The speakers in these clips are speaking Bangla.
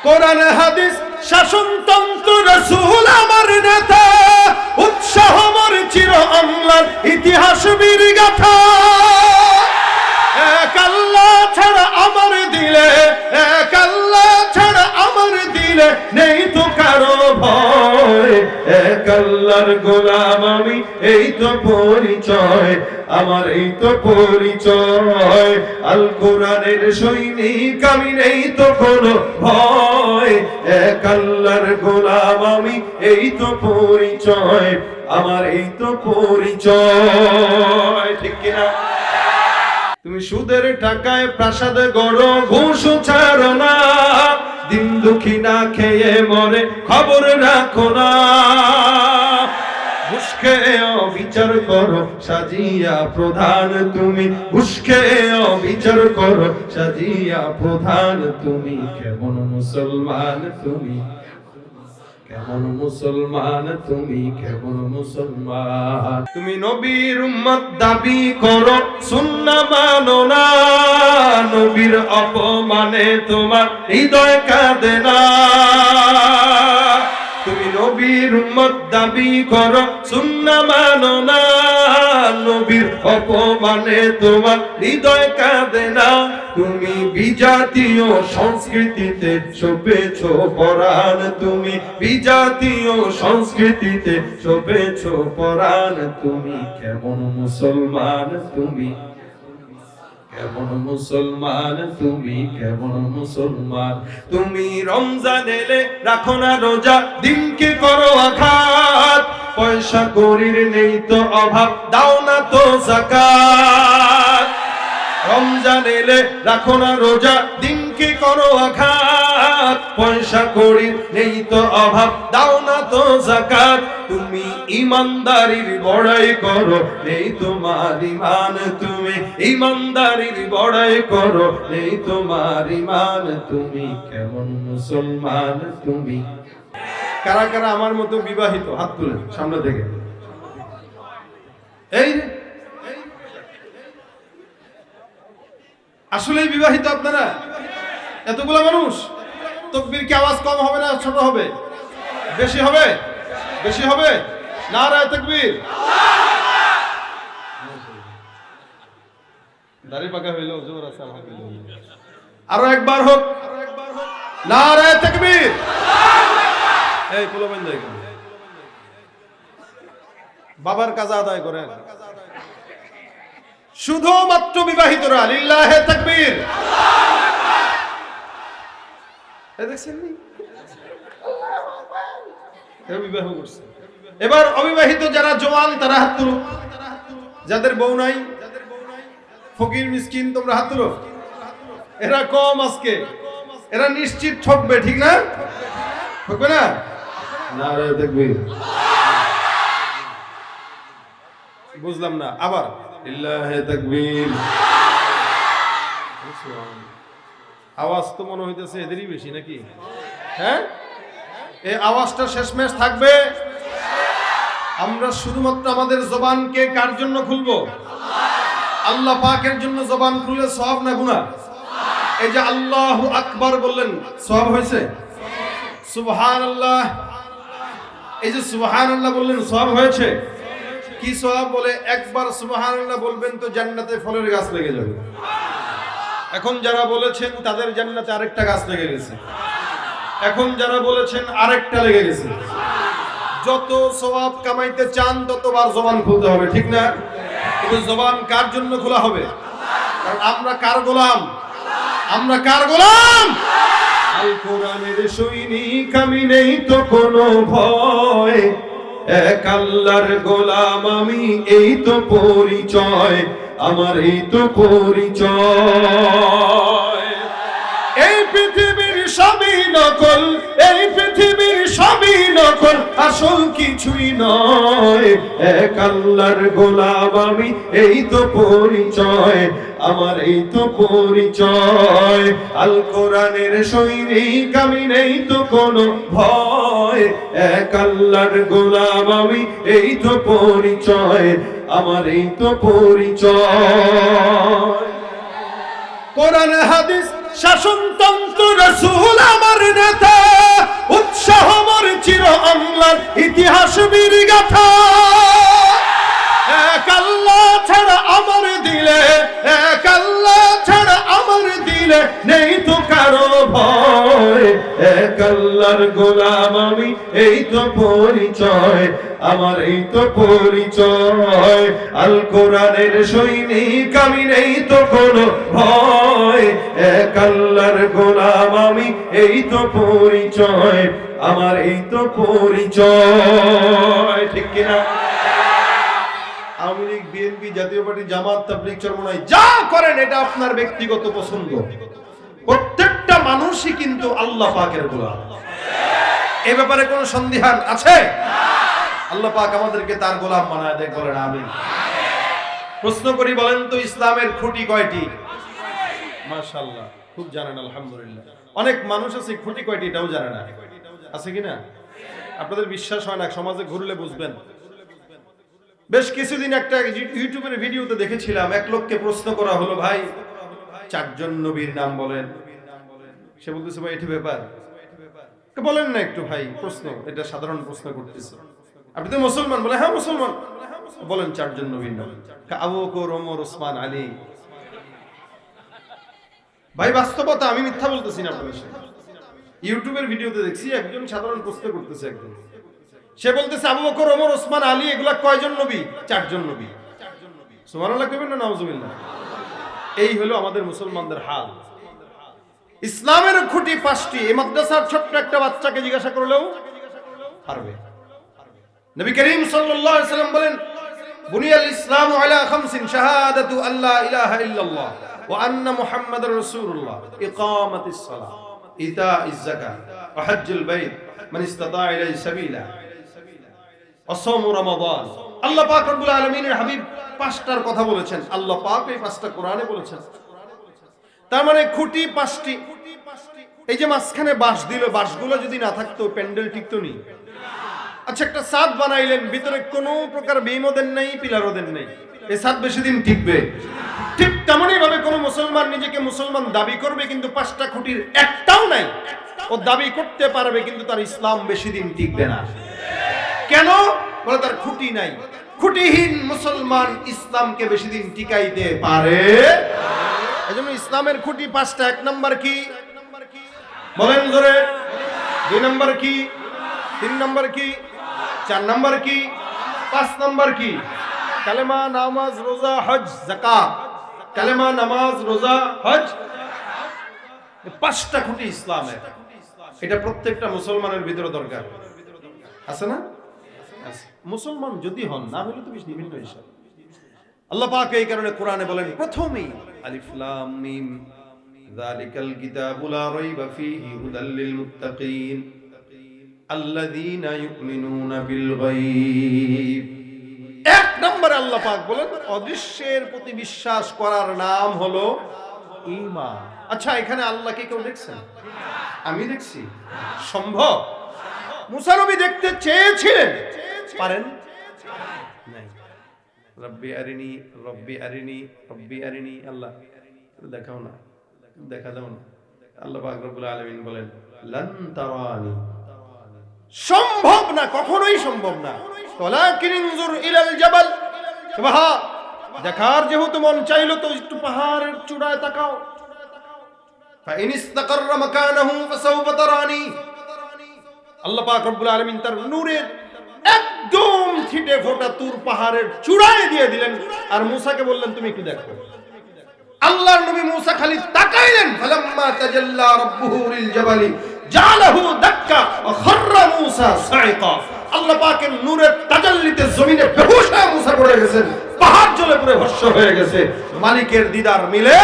কোরআন হাদিস শাসনতন্ত্র রাসূল আমার নেতা, উৎসাহ মোর চির অম্লান ইতিহাস বীর গাথা। এক আল্লাহ ছাড়া আমার দিলে, এক আল্লাহ ছাড়া আমার দিলে নেই তো কারো ভয়। এক আল্লাহর গোলাম আমি, এই তো পরিচয় আমার, এই তো পরিচয়। আল কোরআনের সৈনিক আমি, নেই তো কোনো ভয়। এক আল্লাহর গোলাম আমি, এই তো পরিচয় আমার, এই তো পরিচয়। ঠিক কিনা? তুমি সুদের টাকায় প্রাসাদ গড়ো, ঘুষ ছাড়ো না, দিন দুঃখী না খেয়ে মরে খবর রাখো না। ঘুষ খেয়ে অবিচার করো সাজিয়া প্রধান তুমি, ঘুষ খেয়ে অবিচার করো সাজিয়া প্রধান তুমি। কেমন মুসলমান তুমি, কেমন মুসলমান তুমি, কেমন মুসলমান তুমি। নবীর উম্মত দাবি করো, সুন্নাহ মানো না, নবীর অপমানে তোমার হৃদয় কাঁদে না। তুমি নবীর উম্মত দাবি করো, সুন্নাহ মানো না, নবীর অপমানে তোমার হৃদয় কাঁদে না। তুমি বিজাতীয় সংস্কৃতিতে শোভেছ পরাণ, তুমি বিজাতীয় সংস্কৃতিতে শোভেছ পরাণ তুমি। কেমন মুসলমান তুমি, কেমন মুসলমান তুমি, কেমন মুসলমান তুমি। রমজান এলে রাখো না রোজা, দিনকে করো আঘাত, পয়সা করির নেই তো অভাব, দাও না তো যাকাত। রমজান এলে রাখো না রোজা, দিনকে করো আঘাত, পয়সা করির নেই তো অভাব, দাও না তো যাকাত। তুমি ইমানদারির বড়াই করো, নেই তোমার ঈমান, তুমি ইমানদারির বড়াই করো, নেই তোমার ঈমান তুমি। কেমন মুসলমান তুমি। কারা কারা আমার মতো বিবাহিত? হাত তুলেন সামনে থেকে। এই আসলেই বিবাহিত আপনারা? এতগুলা মানুষ। তাকবীর কি আওয়াজ কম হবে না ছোট হবে? বেশি হবে? বেশি হবে? নারায়ে তাকবীর। দাড়ি পাকা হইলো, জোর আছে আলহামদুলিল্লাহ। আরো একবার হোক, নারায়ে তাকবীর। এই পোলাবেন যাই, বাবার কাজা আদায় করেন। শুধুমাত্র বিবাহিতরা, লিল্লাহে তাকবীর। দেখছেন বিবাহ করছে। এবার অবিবাহিত যারা জওয়ান তারা হাত তুলো, যাদের বউ নাই, ফকির মিসকিন তোমরা হাত তুলো। এরা কম আজকে, এরা নিশ্চিত ঠকবে, ঠিক না? ঠকবে না? নারায়ে তাকবীর। বুঝলাম না, আবার লিল্লাহে তাকবীর। আওয়াজ তো মনে হইতেছে এদেরই বেশি নাকি? হ্যাঁ, এই আওয়াজটা শেষমেশ থাকবে। আমরা শুধুমাত্র আমাদের জবানকে কার জন্য খুলবো? আল্লাহ পাকের জন্য জবান খুলে সওয়াব না গুনাহ? এই যে আল্লাহু আকবার বললেন, সওয়াব হয়েছে? সুবহানাল্লাহ, এই যে সুবহানাল্লাহ বললেন, সওয়াব হয়েছে? কি সওয়াব? বলে একবার সুবহানাল্লাহ বলবেন তো জান্নাতে ফলের গাছ লেগে যাবে। এখন যারা বলেছেন তাদের জান্নাতে আরেকটা গাছ লেগে গেছে, এখন যারা বলেছেন আরেকটা লেগে গেছে। যত সওয়াব কামাইতে চান ততবার জবান খুলতে হবে, ঠিক না? কিন্তু জবান কার জন্য খোলা হবে? কারণ আমরা কার গোলাম? আমরা কার গোলাম? আল কোরআনের সৈনিক আমি, নেই তো কোনো ভয়। এক আল্লাহর গোলাম আমি, এই তো পরিচয় আমার, এই তো পরিচয়। এই পৃথিবীর সবই নকল, এই পৃথিবীর সবই নকল, আসল কিছুই নয়। এক আল্লাহর গোলাম আমি, এই তো পরিচয় আমার, এই তো পরিচয়। আল কোরআনের সৈনিক আমি, নেই তো কোনো ভয়। এক আল্লাহর গোলাম আমি, এই তো পরিচয় আমার, এই তো পরিচয়। কোরআন হাদিস শাসনতন্ত্র রাসূল আমার নেতা। গাথা, এক আল্লাহ ছাড়া আমার দিলে, এক আল্লাহ ছাড়া আমার দিলে নেই তো কারো ভয়, এক আল্লাহর গোলাম আমি, এই তো পরিচয় আমার, এই তো পরিচয়, আল কোরআনের সৈনিক আমি, নেই তো কোনো ভয়, এক আল্লাহর গোলাম আমি, এই তো পরিচয় আমার, এই তো পরিচয়। ঠিক কিনা? আওয়ামী লীগ, বিএনপি, জাতীয় পার্টি, জামাত, তাবলীগ, চরমনাই যা করেন এটা আপনার ব্যক্তিগত পছন্দ, প্রত্যেকটা মানুষই কিন্তু আল্লাহ পাকের গোলাম। এই ব্যাপারে কোনো সন্দেহান আছে? আল্লাহ পাক আমাদেরকে তার গোলাম বানায় দেখ, বলেন আমিন। প্রশ্ন করি, বলেন তো ইসলামের খুঁটি কয়টি? মাশাআল্লাহ, খুব জানেন আলহামদুলিল্লাহ। অনেক মানুষ আছে খুঁটি কয়টি এটাও জানে না, আছে কিনা? আপনাদের বিশ্বাস হয় না, সমাজে ঘুরলে বুঝবেন। বেশ কিছুদিন একটা ইউটিউবের ভিডিওতে দেখেছিলাম, এক লোককে প্রশ্ন করা হলো, ভাই 4 জন নবীর নাম বলেন। সে বলতেছে, ভাই এটা ব্যাপার, বলেন না একটু ভাই, প্রশ্ন এটা সাধারণ প্রশ্ন করতেছে। আপনি তো মুসলমান? বলে হ্যাঁ মুসলমান। বলেন 4 জন নবীর নাম। আবু বকর, ওমর, ওসমান, আলী। ভাই বাস্তবতা, আমি মিথ্যা বলতেছি না আপনাদের সাথে। ইউটিউবের ভিডিওতে দেখছি একজন সাধারণ প্রশ্ন করতেছে, একজন সে বলতেছে আবু বকর, ওমর, ওসমান, আলী এগুলা কয়জন নবী? 4 জন নবী। সুবহানাল্লাহ কইবেন না নাউজুবিল্লাহ? এই হলো আমাদের মুসলমানদের হাল। ইসলামের খুঁটি 5টি। এই মাদ্রাসার ছোট্ট একটা বাচ্চাকে জিজ্ঞাসা করলেও পারবে। নবী করিম সাল্লাল্লাহু আলাইহি ওয়াসাল্লাম বলেন, বুনিয়াল ইসলামু আলা 5 শাহাদাতু আল্লা ইলাহা ইল্লাল্লাহ ওয়া আন্না মুহাম্মাদার রাসূলুল্লাহ, ইকামাতিস সালাহ, ইতাইজ যাকাত, ওয়া হজ্জুল বাইত, মান ইসতাতা ইলাইহি সাবিলা, ওয়া সাওমু রমাদান। আল্লাহ পাক রব্বুল আলামিনের হাবিব 5টার কথা বলেছেন, আল্লাহ পাক এই 5টা কোরআনে বলেছেন। তার মানে খুঁটি 5টি। এই যে মাঝখানে বাঁশ দিল, বাঁশগুলো যদি না থাকতো প্যান্ডেল টিকতো নি। আচ্ছা, একটা ছাদ বানাইলেন, ভিতরে কোনো প্রকার বিমও দেন নাই, পিলারও দেন নাই, এই ছাদ বেশি দিন টিকবে? ঠিক তেমনই ভাবে কোন মুসলমান নিজেকে মুসলমান দাবি করবে, কিন্তু 5টা খুঁটির একটাও নাই, ও দাবি করতে পারবে কিন্তু তার ইসলাম বেশি দিন টিকবে না। কেন? বলে তার খুঁটি নাই। খুঁটিহীন মুসলমান ইসলামকে বেশি দিন টিকাইতে পারে। এজন্য ইসলামের খুঁটি 5টা। 1 নাম্বার কি? বলেন জোরে। 2 নাম্বার কি? 3 নাম্বার কি? 4 নাম্বার কি? 5 নাম্বার কি? কালেমা, নামাজ, রোজা, হজ, যাকাত। কালেমা, নামাজ, রোজা, হজ, 5টা খুঁটি ইসলামের। এটা প্রত্যেকটা মুসলমানের ভিতরে দরকার আছে না? মুসলমান যদি হন, না হলে তো বিভিন্ন হিসাব। আল্লাহ পাক এই কারণে কোরআনে বলেন প্রথমেই আলিফ লাম মিম যালিকাল কিতাবু লা রাইবা ফীহি হুদাল লিল মুত্তাকিন আল্লাযীনা ইউমিনুনা বিল গায়ব। 1 নম্বরে আল্লাহ পাক বলেন অদৃশ্যের প্রতি বিশ্বাস করার নাম হলো ঈমান। আচ্ছা, এখানে আল্লাহকে কেউ দেখছেন? আমি দেখছি? সম্ভব? মুসা নবী দেখতে চেয়েছিলেন, পারেন নাই। রব্বি আরিনি, রব্বি আরিনি, রব্বি আরিনি। আল্লাহ দেখাও না, দেখা দাও না। আল্লাহ পাক রব্বুল আলামিন বলেন লান তারানি, সম্ভব না, কখনোই সম্ভব না। ওয়ালাকিন ইনজুর ইলাল জাবাল, দেখার যেহেতু মন চাইলো তো একটু পাহাড়ের চূড়ায় তাকাও। ফাইন ইসতাকাররা মাকানাহু ফাসাউফা তারানি। আল্লাহ পাক রব্বুল আলামিন তার নূরের একদম ছিটে ফোটা তুর পাহাড়ের চূড়ায় দিয়ে দিলেন, আর মুসাকে বললেন তুমি একটু দেখো। আল্লাহর নবী মুসা খালি তাকাইলেন, ফালাম্মা তাজাল্লা রাব্বুহু লিল জাবালি জালাহু দাক্কা ওয়া খাররা মুসা সাইকা। আল্লাহ পাকের নূরের তাজাল্লিতে জমিনে বেহুশ হয়ে মুসা পড়ে গেছেন, পাহাড় জ্বলে পুরো ভস্ম হয়ে গেছে। মালিকের দিদার মিলে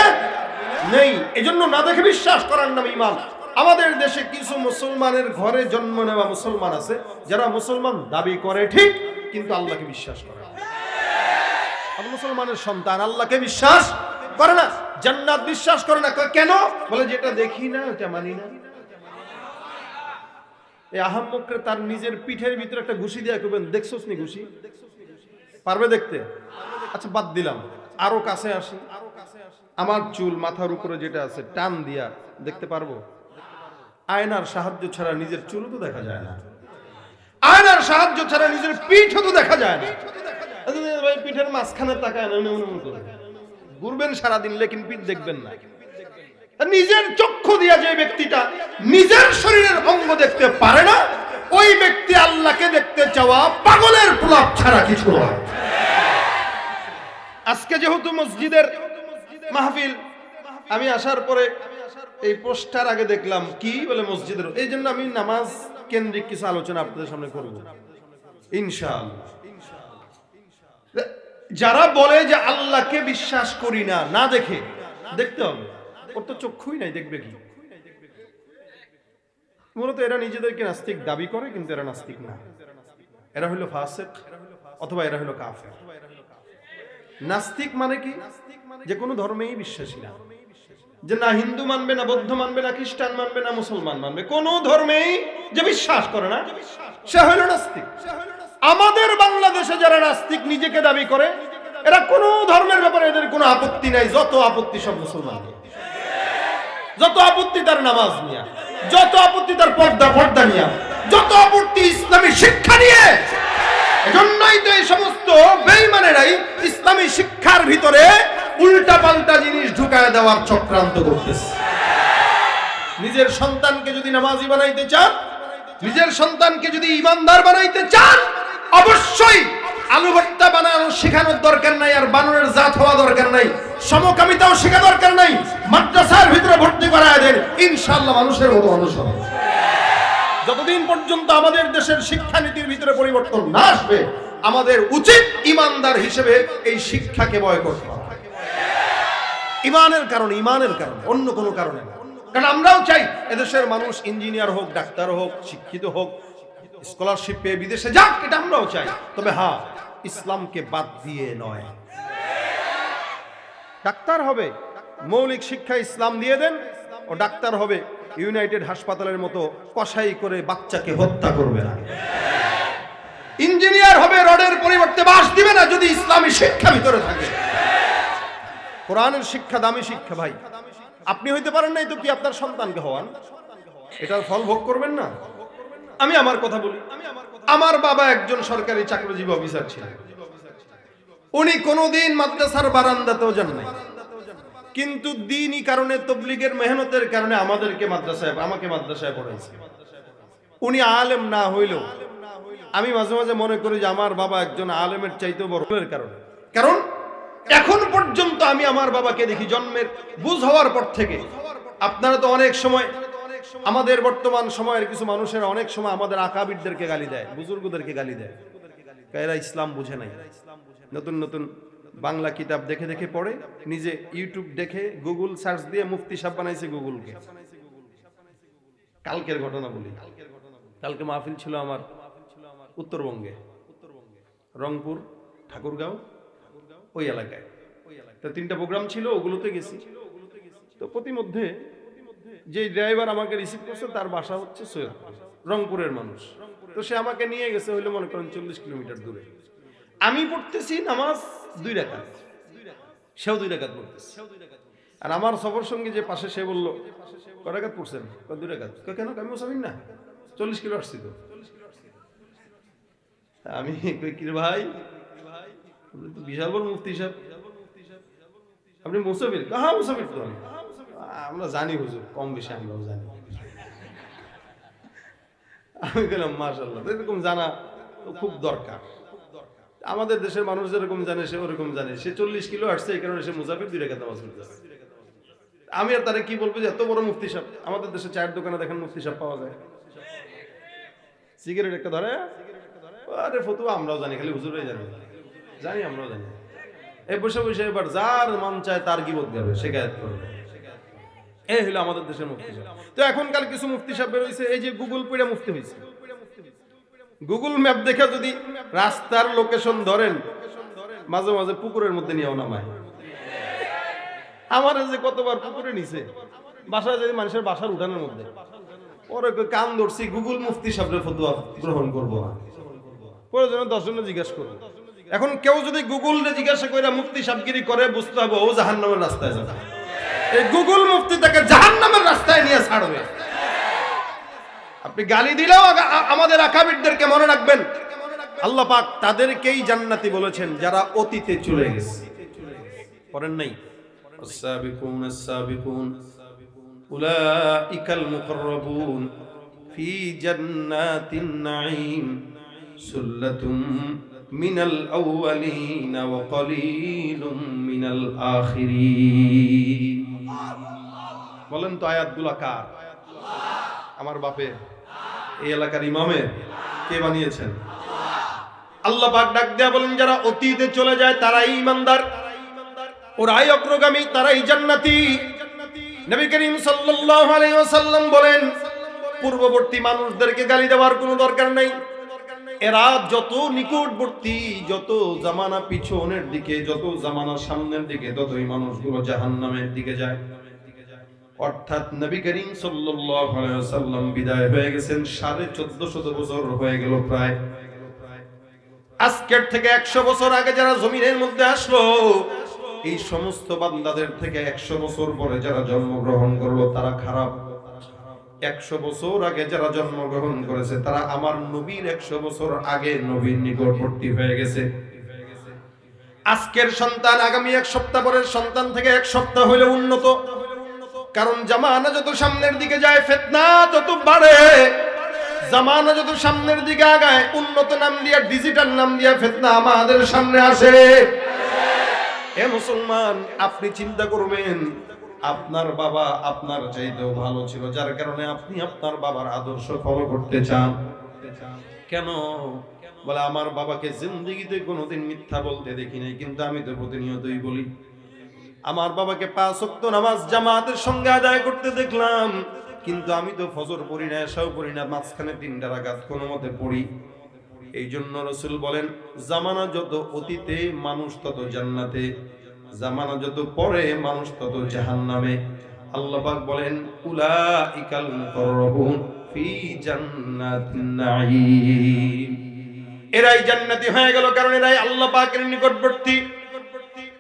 নেই, এজন্য না দেখে বিশ্বাস করার নাম ঈমান। আমাদের দেশে কিছু মুসলমানের ঘরে জন্ম নেওয়া মুসলমান আছে, যারা মুসলমান দাবি করে ঠিক, কিন্তু আল্লাহকে বিশ্বাস করে না। মুসলমানের সন্তান আল্লাহকে বিশ্বাস করে না, জান্নাত বিশ্বাস করে না। কেন? বলে যেটা দেখি না ওটা মানি না। এই আহাম্মককে তার নিজের পিঠের ভিতরে একটা ঘুষি দিয়ে কইবেন দেখছস নি ঘুষি? পারবে দেখতে? আচ্ছা বাদ দিলাম, আরো কাছে আসি। আমার চুল মাথার উপরে যেটা আছে টান দিয়া দেখতে পারবো? আয়নার সাহায্য ছাড়া নিজের চুলও তো দেখা যায় না। আয়না আল্লাহর সাহায্য ছাড়া নিজের পিঠও তো দেখা যায় না। ভাই পিঠের মাঝখানে তাকায় না, ঘুরবেন সারাদিন লেকিন পিঠ দেখবেন না। নিজের চক্ষু দিয়া যে ব্যক্তিটা নিজের শরীরের অঙ্গ দেখতে পারে না, ওই ব্যক্তি আল্লাহকে দেখতে চাওয়া পাগলের প্রলাপ ছাড়া কিছু নয়। আজকে যেহেতু মসজিদের মাহফিল, আমি আসার পরে এই পোস্টার আগে দেখলাম কি বলে মসজিদের, এই জন্য আমি নামাজ কেন্দ্রিক কিছু আলোচনা আপনাদের সামনে করব ইনশাআল্লাহ। যারা বলে যে আল্লাহকে বিশ্বাস করি না, না দেখে দেখতে হবে, ওর তো চক্ষুই নাই, দেখবে কি? মূলত এরা নিজেদেরকে নাস্তিক দাবি করে, কিন্তু এরা নাস্তিক না, এরা হলো ফাসিক অথবা এরা হলো কাফের। নাস্তিক মানে কি? যে কোনো ধর্মেই বিশ্বাসী না, যে না হিন্দু মানবে, না বৌদ্ধ মানবে, না খ্রিস্টান মানবে, না মুসলমান মানবে, কোন ধর্মেই যে বিশ্বাস করে না, সে হলো নাস্তিক। আমাদের বাংলাদেশে যারা নাস্তিক নিজেকে দাবি করে, এরা কোন ধর্মের ব্যাপারে এদের কোনো আপত্তি নাই। যত আপত্তি সব মুসলমান নিয়ে, যত আপত্তি তার নামাজ নিয়ে, যত আপত্তি তার পর্দা নিয়ে, যত আপত্তি ইসলামী শিক্ষা নিয়ে। এজন্যই তো এই সমস্ত বেঈমানেরাই ইসলামী শিক্ষার ভিতরে উল্টা পাল্টা জিনিস ঢুকায় দেওয়ার চক্রান্ত করতেছে। নিজের সন্তানকে যদি নামাজি বানাইতে চান, নিজের সন্তানকে যদি ইমানদার বানাইতে চান, অবশ্যই আলু ভর্তা বানানো শেখানোর দরকার নাই, আর বানরের জাত হওয়া দরকার নাই, সমকামিতাও শেখা দরকার নাই। মাদ্রাসার ভিতরে ভর্তি করায় দেন, ইনশাআল্লাহ মানুষের মতো মানুষ হবে। যতদিন পর্যন্ত আমাদের দেশের শিক্ষানীতির ভিতরে পরিবর্তন না আসবে, আমাদের উচিত ইমানদার হিসেবে এই শিক্ষাকে বয়কট করা। ইমানের কারণে, অন্য কোনো কারণে না। কারণ আমরাও চাই এদেশের মানুষ ইঞ্জিনিয়ার হোক, ডাক্তার হোক, শিক্ষিত হোক, স্কলারশিপ পেয়ে বিদেশে যাক, এটা আমরাও চাই। তবে হ্যাঁ, ইসলামকে বাদ দিয়ে নয়। ডাক্তার হবে, মৌলিক শিক্ষা ইসলাম দিয়ে দেন, ও ডাক্তার হবে ইউনাইটেড হাসপাতালের মতো কসাই করে বাচ্চাকে হত্যা করবে না। ইঞ্জিনিয়ার হবে, রডের পরিবর্তে বাঁশ দিবে না, যদি ইসলামী শিক্ষা ভিতরে থাকে। কোরআনের শিক্ষা দামি শিক্ষা ভাই। আপনি হইতে পারেন নাই তো কি আপনার সন্তানকে হওয়ান? এটার ফল ভোগ করবেন না? আমি আমার কথা বলি, আমার বাবা একজন সরকারি চাকরিজীবী অফিসার ছিলেন। উনি কোনোদিন মাদ্রাসার বারান্দাতেও যান নাই, কিন্তু দ্বীনি কারণে, তবলিগের মেহনতের কারণে আমাকে মাদ্রাসায় পড়াইছে। উনি আলেম না হইলেও আমি মাঝে মাঝে মনে করি যে আমার বাবা একজন আলেমের চাইতেও বড় কারণে। কারণ এখন পর্যন্ত আমি আমার বাবাকে দেখি জন্মের বুঝ হওয়ার পর থেকে। আপনারা তো অনেক সময়, আমাদের বর্তমান সময়ের কিছু মানুষেরা অনেক সময় আমাদের আকাবিরদেরকে গালি দেয়, বুজুর্গদেরকে গালি দেয়, এরা ইসলাম বুঝে নাই। নতুন নতুন বাংলা কিতাব দেখে দেখে পড়ে, নিজে ইউটিউব দেখে, গুগল সার্চ দিয়ে মুফতি সাহেব বানাইছে গুগলকে। কালকের ঘটনা বলি, কালকে মাহফিল ছিল আমার উত্তরবঙ্গে, রংপুর, ঠাকুরগাঁও, ওই এলাকায়। তো 3টা প্রোগ্রাম ছিল, ওগুলোতে গেছি। তো প্রতিমধ্যে যে ড্রাইভার আমাকে রিসিভ করছে তার বাসা হচ্ছে সৈয়দপুর, রংপুরের মানুষ। তো সে আমাকে নিয়ে গেছে হইলো মনে করেন 40 কিলোমিটার দূরে। আমি পড়তেছি নামাজ 2 রাকাত, সেও 2 রাকাত পড়তেছে। আর আমার সফর সঙ্গী যে পাশে, সে বললো কয় রাকাত পড়ছেন? 2 রাকাত। কেন? আমি মুসাফির না, 40 কিলো আসছি তো। আমি কই কি ভাই, বিশাল বড় মুফতি সাহেব, আপনি মুসাফির? হ্যাঁ মুসাফির তো আমরা জানি হুজুর, কম বেশি আমরাও জানি। আমি বললাম মাশাআল্লাহ, এরকম জানা তো খুব দরকার। আমাদের দেশের মানুষ যেরকম জানে সে ওরকম জানে। সে 40 কিলো আসছে, এই কারণে সে মুসাফির, 2 রাকাত নামাজ পড়তেছে। আমি আর তারে কি বলবো যে এত বড় মুফতি সাহেব। আমাদের দেশে চায়ের দোকানে দেখেন মুফতি সাহেব পাওয়া যায়, সিগারেট একটা ধরে, আরে ফতুয়া আমরাও জানি, খালি হুজুরাই জানি, আমরাও জানি। এই বসে বসে এবার যার মন চায় তার গীবত গাবে, শিকায়েত করবে। এই হলো আমাদের দেশের মুফতি সাহেব। তো এখনকার কিছু মুফতি সাহেব বের হইছে, এই যে গুগল পড়ে মুফতি হইছে। গুগল ম্যাপ দেখে যদি রাস্তার লোকেশন ধরেন, মাঝে মাঝে পুকুরের মধ্যে নিয়েও নামায়। আমার যে কতবার পুকুরে নিছে, বাসায় যদি মানুষের বাসার উঠানের মধ্যে। পরে কান ধরছি, গুগল মুফতি সাহেবের ফতোয়া গ্রহণ করবো না, প্রয়োজনে 10 জনে জিজ্ঞাসা করবো। এখন কেউ যদি গুগলে জিজ্ঞাসা করে মুফতি সাহেবগিরি করে, বুঝতে হবে ও জাহান্নামের রাস্তায় যাবে। এই গুগল মুফতি তাকে জাহান্নামের রাস্তায় নিয়ে ছাড়বে। আপনি গালি দিলেও আমাদের আকাবিরদেরকে মনে রাখবেন, আল্লাহ পাক তাদেরকেই জান্নাতি বলেছেন যারা অতীতে চলে গেছে। পড়েন নাই السابقون السابقون أولئك المقربون في جنات النعيم سلة من الأولين وقليل من الآخرين। বলেন তো আয়াতগুলো কার? আমার বাপের, এই এলাকার ইমামের? কে বানিয়েছেন? আল্লাহ পাক ডাক দেয়া বলেন যারা অতীতে চলে যায় তারাই ঈমানদার, ওরাই অগ্রগামী, তারাই জান্নাতি। নবী করিম সাল্লাল্লাহু আলাইহি ওয়াসাল্লাম বলেন পূর্ববর্তী মানুষদেরকে গালি দেওয়ার কোনো দরকার নাই, এরা যত নিকটবর্তী, যত জামানা পিছনের দিকে, যত জামানা সামনের দিকে, ততই মানুষগুলো জাহান্নামের দিকে যায়। অর্থাৎ নবী করিম সাল্লাল্লাহু আলাইহি ওয়াসাল্লাম বিদায় হয়ে গেছেন 1450 বছর হয়ে গেল প্রায়। আজকের থেকে 100 বছর আগে যারা জমিনের মধ্যে আসলো, এই সমস্ত বান্দাদের থেকে 100 বছর পরে যারা জন্মগ্রহণ করলো তারা খারাপ। 100 বছর আগে যারা জন্মগ্রহণ করেছে তারা আমার নবীর 100 বছর আগে নবীর নিকটবর্তী হয়ে গেছে। আজকের সন্তান আগামী 1 সপ্তাহ পরের সন্তান থেকে 1 সপ্তাহ হইলে উন্নত, কারণ জামানা যত সামনের দিকে যায় ফিতনা তত বাড়ে। জামানা যত সামনের দিকে আগায় উন্নত নাম দিয়া, ডিজিটাল নাম দিয়া ফিতনা আমাদের সামনে আসে। এ মুসলমান, আপনি চিন্তা করবেন আপনার বাবা আপনার চাইতেও ভালো ছিল, যার কারণে আপনি আপনার বাবার আদর্শ ফলো করতে চান। কেন? বলে আমার বাবাকে জিন্দেগিতে কোনোদিন মিথ্যা বলতে দেখি নাই, কিন্তু আমি তো প্রতিনিয়তই বলি। আমার বাবাকে 5 ওয়াক্ত নামাজ জামাতের সঙ্গে আদায় করতে দেখলাম, কিন্তু আমি তো ফজর পড়ি না, এশাও পড়ি না, মাঝখানে 3টা রাকাত কোনো মতে পড়ি। এই জন্য রাসূল বলেন জামানা যত অতীতে মানুষ তত জান্নাতে, জামানা যত পরে মানুষ তত জাহান্নামে। আল্লাহ পাক বলেন উলাইকাল মুকাররাবুন ফি জান্নাতিন নাঈম, এরাই জান্নাতি হয়ে গেল কারণ এরাই আল্লাহ পাকের নিকটবর্তী।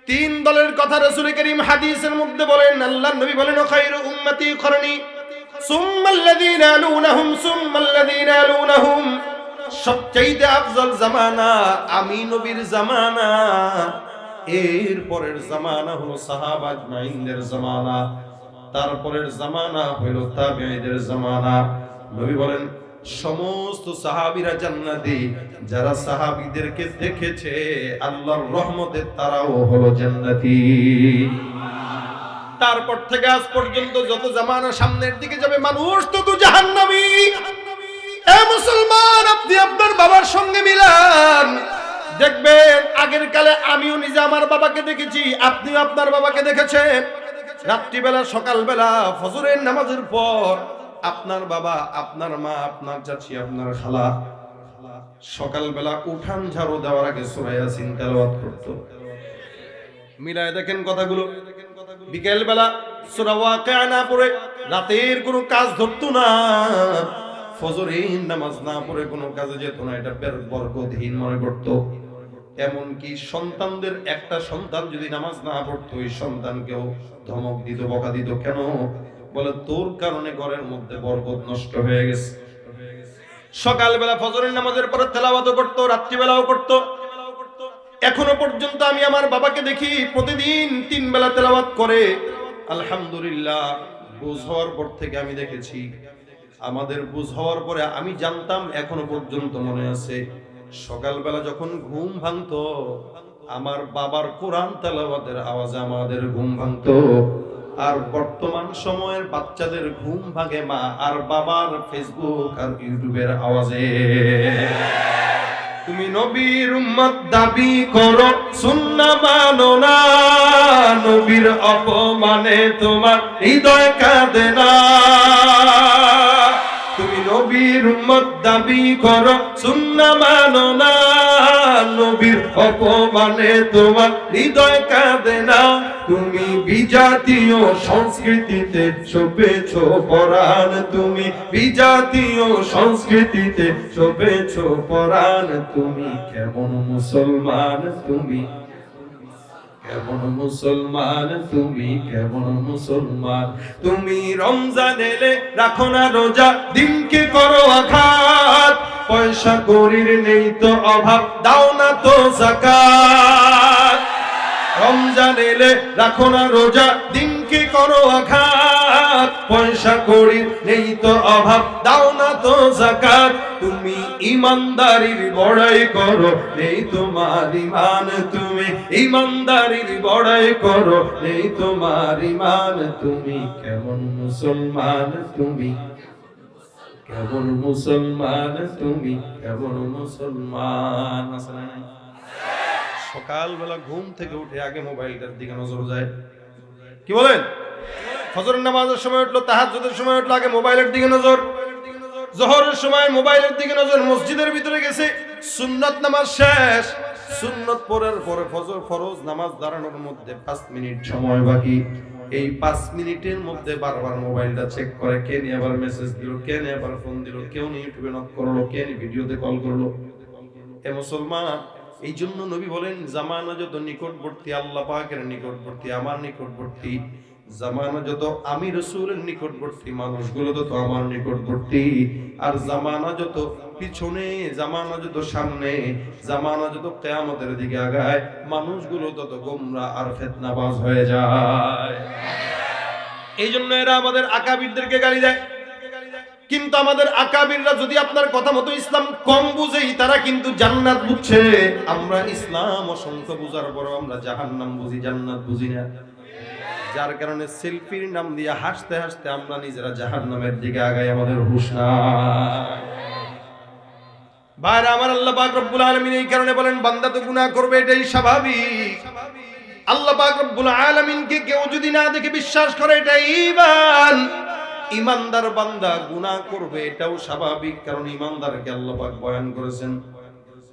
3 দলের কথা রাসূল করিম হাদিসের মধ্যে বলেন, আল্লাহর নবী বলেন খায়রু উম্মতি করনি সুম্মাল্লাযীনা ইয়ালুনহুম সুম্মাল্লাযীনা ইয়ালুনহুম, সবচাইতে আফজল জামানা আমি নবীর জামানা, এর পরের জামানা হলো সাহাবা আজমাইনদের জামানা, তারপরের জামানা হলো তাবেঈদের জামানা। নবী বলেন সমস্ত সাহাবীরা জান্নাতি, যারা সাহাবীদেরকে দেখেছে আল্লাহর রহমতে তারাও হলো জান্নাতি। তারপর থেকে আজ পর্যন্ত যত জামানা সামনের দিকে যাবে মানুষ তত জাহান্নামী। এ মুসলমান, আপনি আপনার বাবার সঙ্গে মিলান, দেখবেন আগের কালে আমিও নিজে আমার বাবাকে দেখেছি, আপনিও আপনার বাবাকে দেখেছেন। রাত্রিবেলা সকালবেলা ফজরের নামাজের পর আপনার বাবা, আপনার মা, আপনার চাচি, আপনার খালা সকালবেলা উঠান ঝাড়ু দেওয়ার আগে সূরা ইয়াসিন তেলাওয়াত করত। মিলায় দেখেন কথাগুলো। বিকেল বেলা সূরা ওয়াকিয়া না পড়ে রাতের কোনো কাজ ধরতো না, ফজরের নামাজ না পড়ে কোনো কাজে যেত না, এটা বরকতহীন মনে করত। এমনকি সন্তানদের একটা সন্তান যদি নামাজ না পড়তো ওই সন্তানকেও ধমক দিত, বকা দিত। কেন? বলে তোর কারণে ঘরের মধ্যে বরকত নষ্ট হয়ে গেছে। সকালবেলা ফজরের নামাজের পরে তেলাওয়াত করতো, রাত্রিবেলাও করতো। এখনো পর্যন্ত আমি আমার বাবাকে দেখি প্রতিদিন 3 বেলা তেলাওয়াত করে। আলহামদুলিল্লাহ, বুঝ হওয়ার পর থেকে আমি দেখেছি, আমাদের বুঝ হওয়ার পরে আমি জানতাম, এখনো পর্যন্ত মনে আছে, সকালবেলা যখন ঘুম ভাঙতো আমার বাবার কোরআন তেলাওয়াতের আওয়াজে আমাদের ঘুম ভাঙতো। আর বর্তমান সময়ের বাচ্চাদের ঘুম ভাঙে মা আর বাবার ফেসবুক আর ইউটিউবের আওয়াজে। তুমি নবীর উম্মত দাবি করো, সুন্নাহ মানো না, নবীর অপমানে তোমার হৃদয় কাঁদে না। তুমি নবীর উম্মত দাবি করো, সুন্নাহ মানো না, নবীর অপমানে তোমার হৃদয় কাঁদে না। তুমি বিজাতীয় সংস্কৃতিতে ছুপেছো পরাণ, তুমি বিজাতীয় সংস্কৃতিতে ছুপেছো পরাণ। তুমি কেমন মুসলমান, তুমি কেমন মুসলমান তুমি, কেমন মুসলমান তুমি। রমজান এলে রাখো না রোজা, দিনকে করো আঘাত, পয়সা করির নেই তো অভাব, দাও না তো যাকাত। রমজান এলে রাখো না রোজা, দিনকে করো আঘাত, পয়সা করির নেই তো অভাব, দাও না তো যাকাত। তুমি ইমানদারির বড়াই করো, নেই তোমার ঈমান, তুমি ইমানদারির বড়াই করো, নেই তোমার ঈমান। তুমি কেমন মুসলমান তুমি, কেমন মুসলমান তুমি, কেমন মুসলমান। আসলে নাই সকালবেলা ঘুম থেকে উঠে আগে মোবাইলটার দিকে নজর যায়, কি বলেন? ফজরের নামাজের সময় উঠলো, তাহাজ্জুদের সময় উঠলো, আগে মোবাইলের দিকে নজর। জোহরের সময় মোবাইলের দিকে নজর। মসজিদের ভিতরে গেছে, সুন্নত নামাজ শেষ, সুন্নত পড়ার পরে ফজর ফরজ নামাজ দাঁড়ানোর মধ্যে 5 মিনিট সময় বাকি। এই 5 মিনিটের মধ্যে বারবার মোবাইলটা চেক করে, কে নিয়ে আবার মেসেজ দিল, কে নিয়ে আবার ফোন দিল, কেউ নিয়ে ইউটিউবে নক করলো, কে নিয়ে ভিডিওতে কল করলো। এ মুসলমান, এই জন্য নবী বলেন জামানা যত নিকটবর্তী আল্লাহ পাকের নিকটবর্তী, আমার নিকটবর্তী, জামানা যত আমি রাসূলের নিকটবর্তী, মানুষগুলো তত আমার নিকটবর্তী। আর জামানা যত পিছনে, জামানা যত সামনে, জামানা যত কিয়ামতের দিকে আগায়, মানুষগুলো তত গোমরাহ আর ফিতনাবাজ হয়ে যায়। এই জন্য এরা আমাদের আকাবিরদেরকে গালি দেয়। কিন্তু আমাদের আকাবিররা যদি আপনার কথা মতো ইসলাম কম বুঝেই, তারা কিন্তু জান্নাত বুঝছে। আমরা ইসলাম অসংখ্য বুঝার পরও আমরা জাহান্নাম বুঝি, জান্নাত বুঝি না। যার কারণে সেলফির নাম দিয়ে হাসতে হাসতে আমরা নিজেরা জাহান্নামের দিকে আগাই, আমাদের হুঁশ নাই। ভাইরা আমার, আল্লাহ পাক রব্বুল আলামিন এই কারণে বলেন বান্দা তো গুনাহ করবে, এটাই স্বাভাবিক। আল্লাহ পাক রব্বুল আলামিনকে কেউ যদি না দেখে বিশ্বাস করে, এটাই ঈমান। ইমানদার বান্দা গুনাহ করবে, এটাও স্বাভাবিক, কারণ ইমানদারকে আল্লাহ পাক বয়ান করেছেন।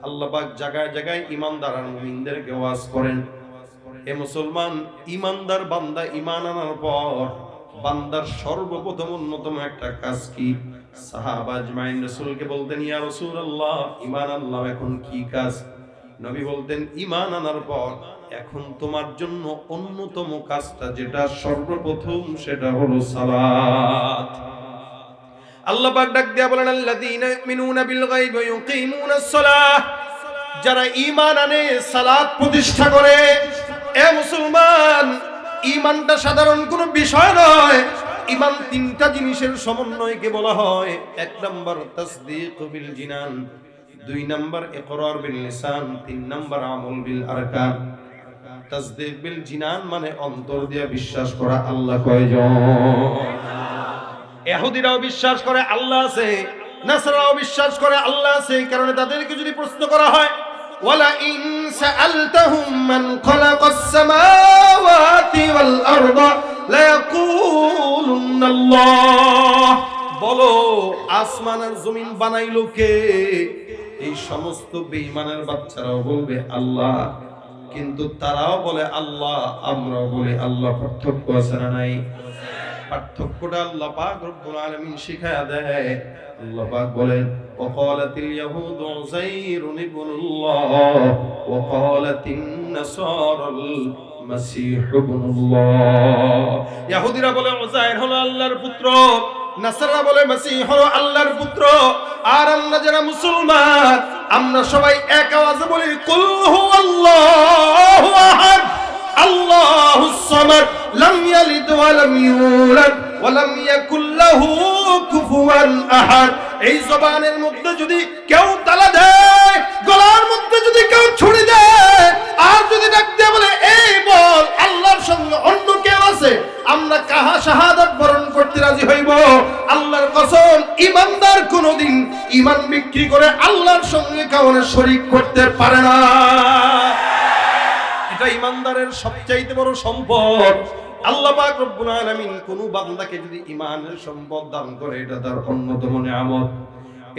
আল্লাহ পাক জায়গায় জায়গায় ইমানদার আর মুমিনদেরকে ওয়াজ করেন। এ মুসলমান, ইমানদার বান্দা ঈমান আনার পর বান্দার সর্বপ্রথম অন্যতম একটা কাজ কি? সাহাবা আজমাইন রাসূলকে বলতেন, ইয়া রাসূলুল্লাহ, ঈমান আনলাম, এখন কি কাজ? নবী বলতেন, ঈমান আনার পর এখন তোমার জন্য অন্যতম কাজটা যেটা সর্বপ্রথম, সেটা হলো সালাত। আল্লাহ পাক ডাক দিয়া বলেন, আল্লাযীনা ইউমিনুনা বিল গায়বি ওয়া ইউকিমুনাস সালাহ, যারা ঈমান আনে, সালাত প্রতিষ্ঠা করে। এ মুসলমান, ঈমানটা সাধারণ কোনো বিষয় নয়। ঈমান 3টা জিনিসের সমন্বয়কে বলা হয়। 1 নাম্বার তাসদীক বিল জিনান, 2 নাম্বার ইকরার বিল লিসান, 3 নাম্বার আমল বিল আরকান। তাসদীক বিল জিনান মানে অন্তর দিয়ে বিশ্বাস করা আল্লাহ কয়জন। ইহুদিরাও বিশ্বাস করে আল্লাহ আছে, নাসারাও বিশ্বাস করে আল্লাহ আছে। এই কারণে তাদেরকে যদি প্রশ্ন করা হয়, ওয়ালা ইন সাআলতাহুম মান খালাকাস সামাওয়াতি ওয়াল আরদা লা ইয়াকুলুনা আল্লাহ, বলো আসমান আর জমিন বানাইলো কে? এই সমস্ত বেঈমানের বাচ্চারাও বলবে আল্লাহ, কিন্তু তারাও বলে আল্লাহ, আমরাও বলি আল্লাহ। পার্থক্য আছে না নাই? পার্থক্যটা আল্লাহ পাক রব্বুল আলামিন শিখায়া দেয়। আল্লাহ পাক বলেন, ওয়াকালাতিল ইয়াহুদু উযাইরুন ইবনুল্লাহ ওয়া ক্বালাতিন নাসারাল মাসীহু ইবনুল্লাহ। ইহুদিরা বলে উযাইর হলো আল্লাহর পুত্র, নাসারা বলে মাসীহ হলো আল্লাহর পুত্র। আর আমরা যারা মুসলমান, আমরা সবাই এক আওয়াজে বলি, কুল হুয়াল্লাহু আহাদ, আল্লাহুস সামাদ, লাম ইয়ালিদ ওয়া লাম ইউলাদ ওয়া লাম ইয়াকুল লাহু কুফুয়ান আহাদ। এই জবানের মধ্যে যদি কেউ তালা দেয়, গলার মধ্যে যদি কেউ ছুরি দেয়, আর যদি ডাক দিয়ে বলে, এই বল আল্লাহর সঙ্গে অন্য কেউ আছে, আমরা কাহা শাহাদাত বরণ করতে রাজি হইব। আল্লাহর কসম, ঈমানদার কোনদিন ঈমান বিক্রি করে আল্লাহর সঙ্গে কাউকে শরীক করতে পারে না। এটা ঈমানদারের সবচাইতে বড় সম্পদ। আল্লাহ পাক রব্বুল আলামিন কোন বান্দাকে যদি ঈমানের সম্পদ দান করে, এটা তার অন্যতম নিয়ামত।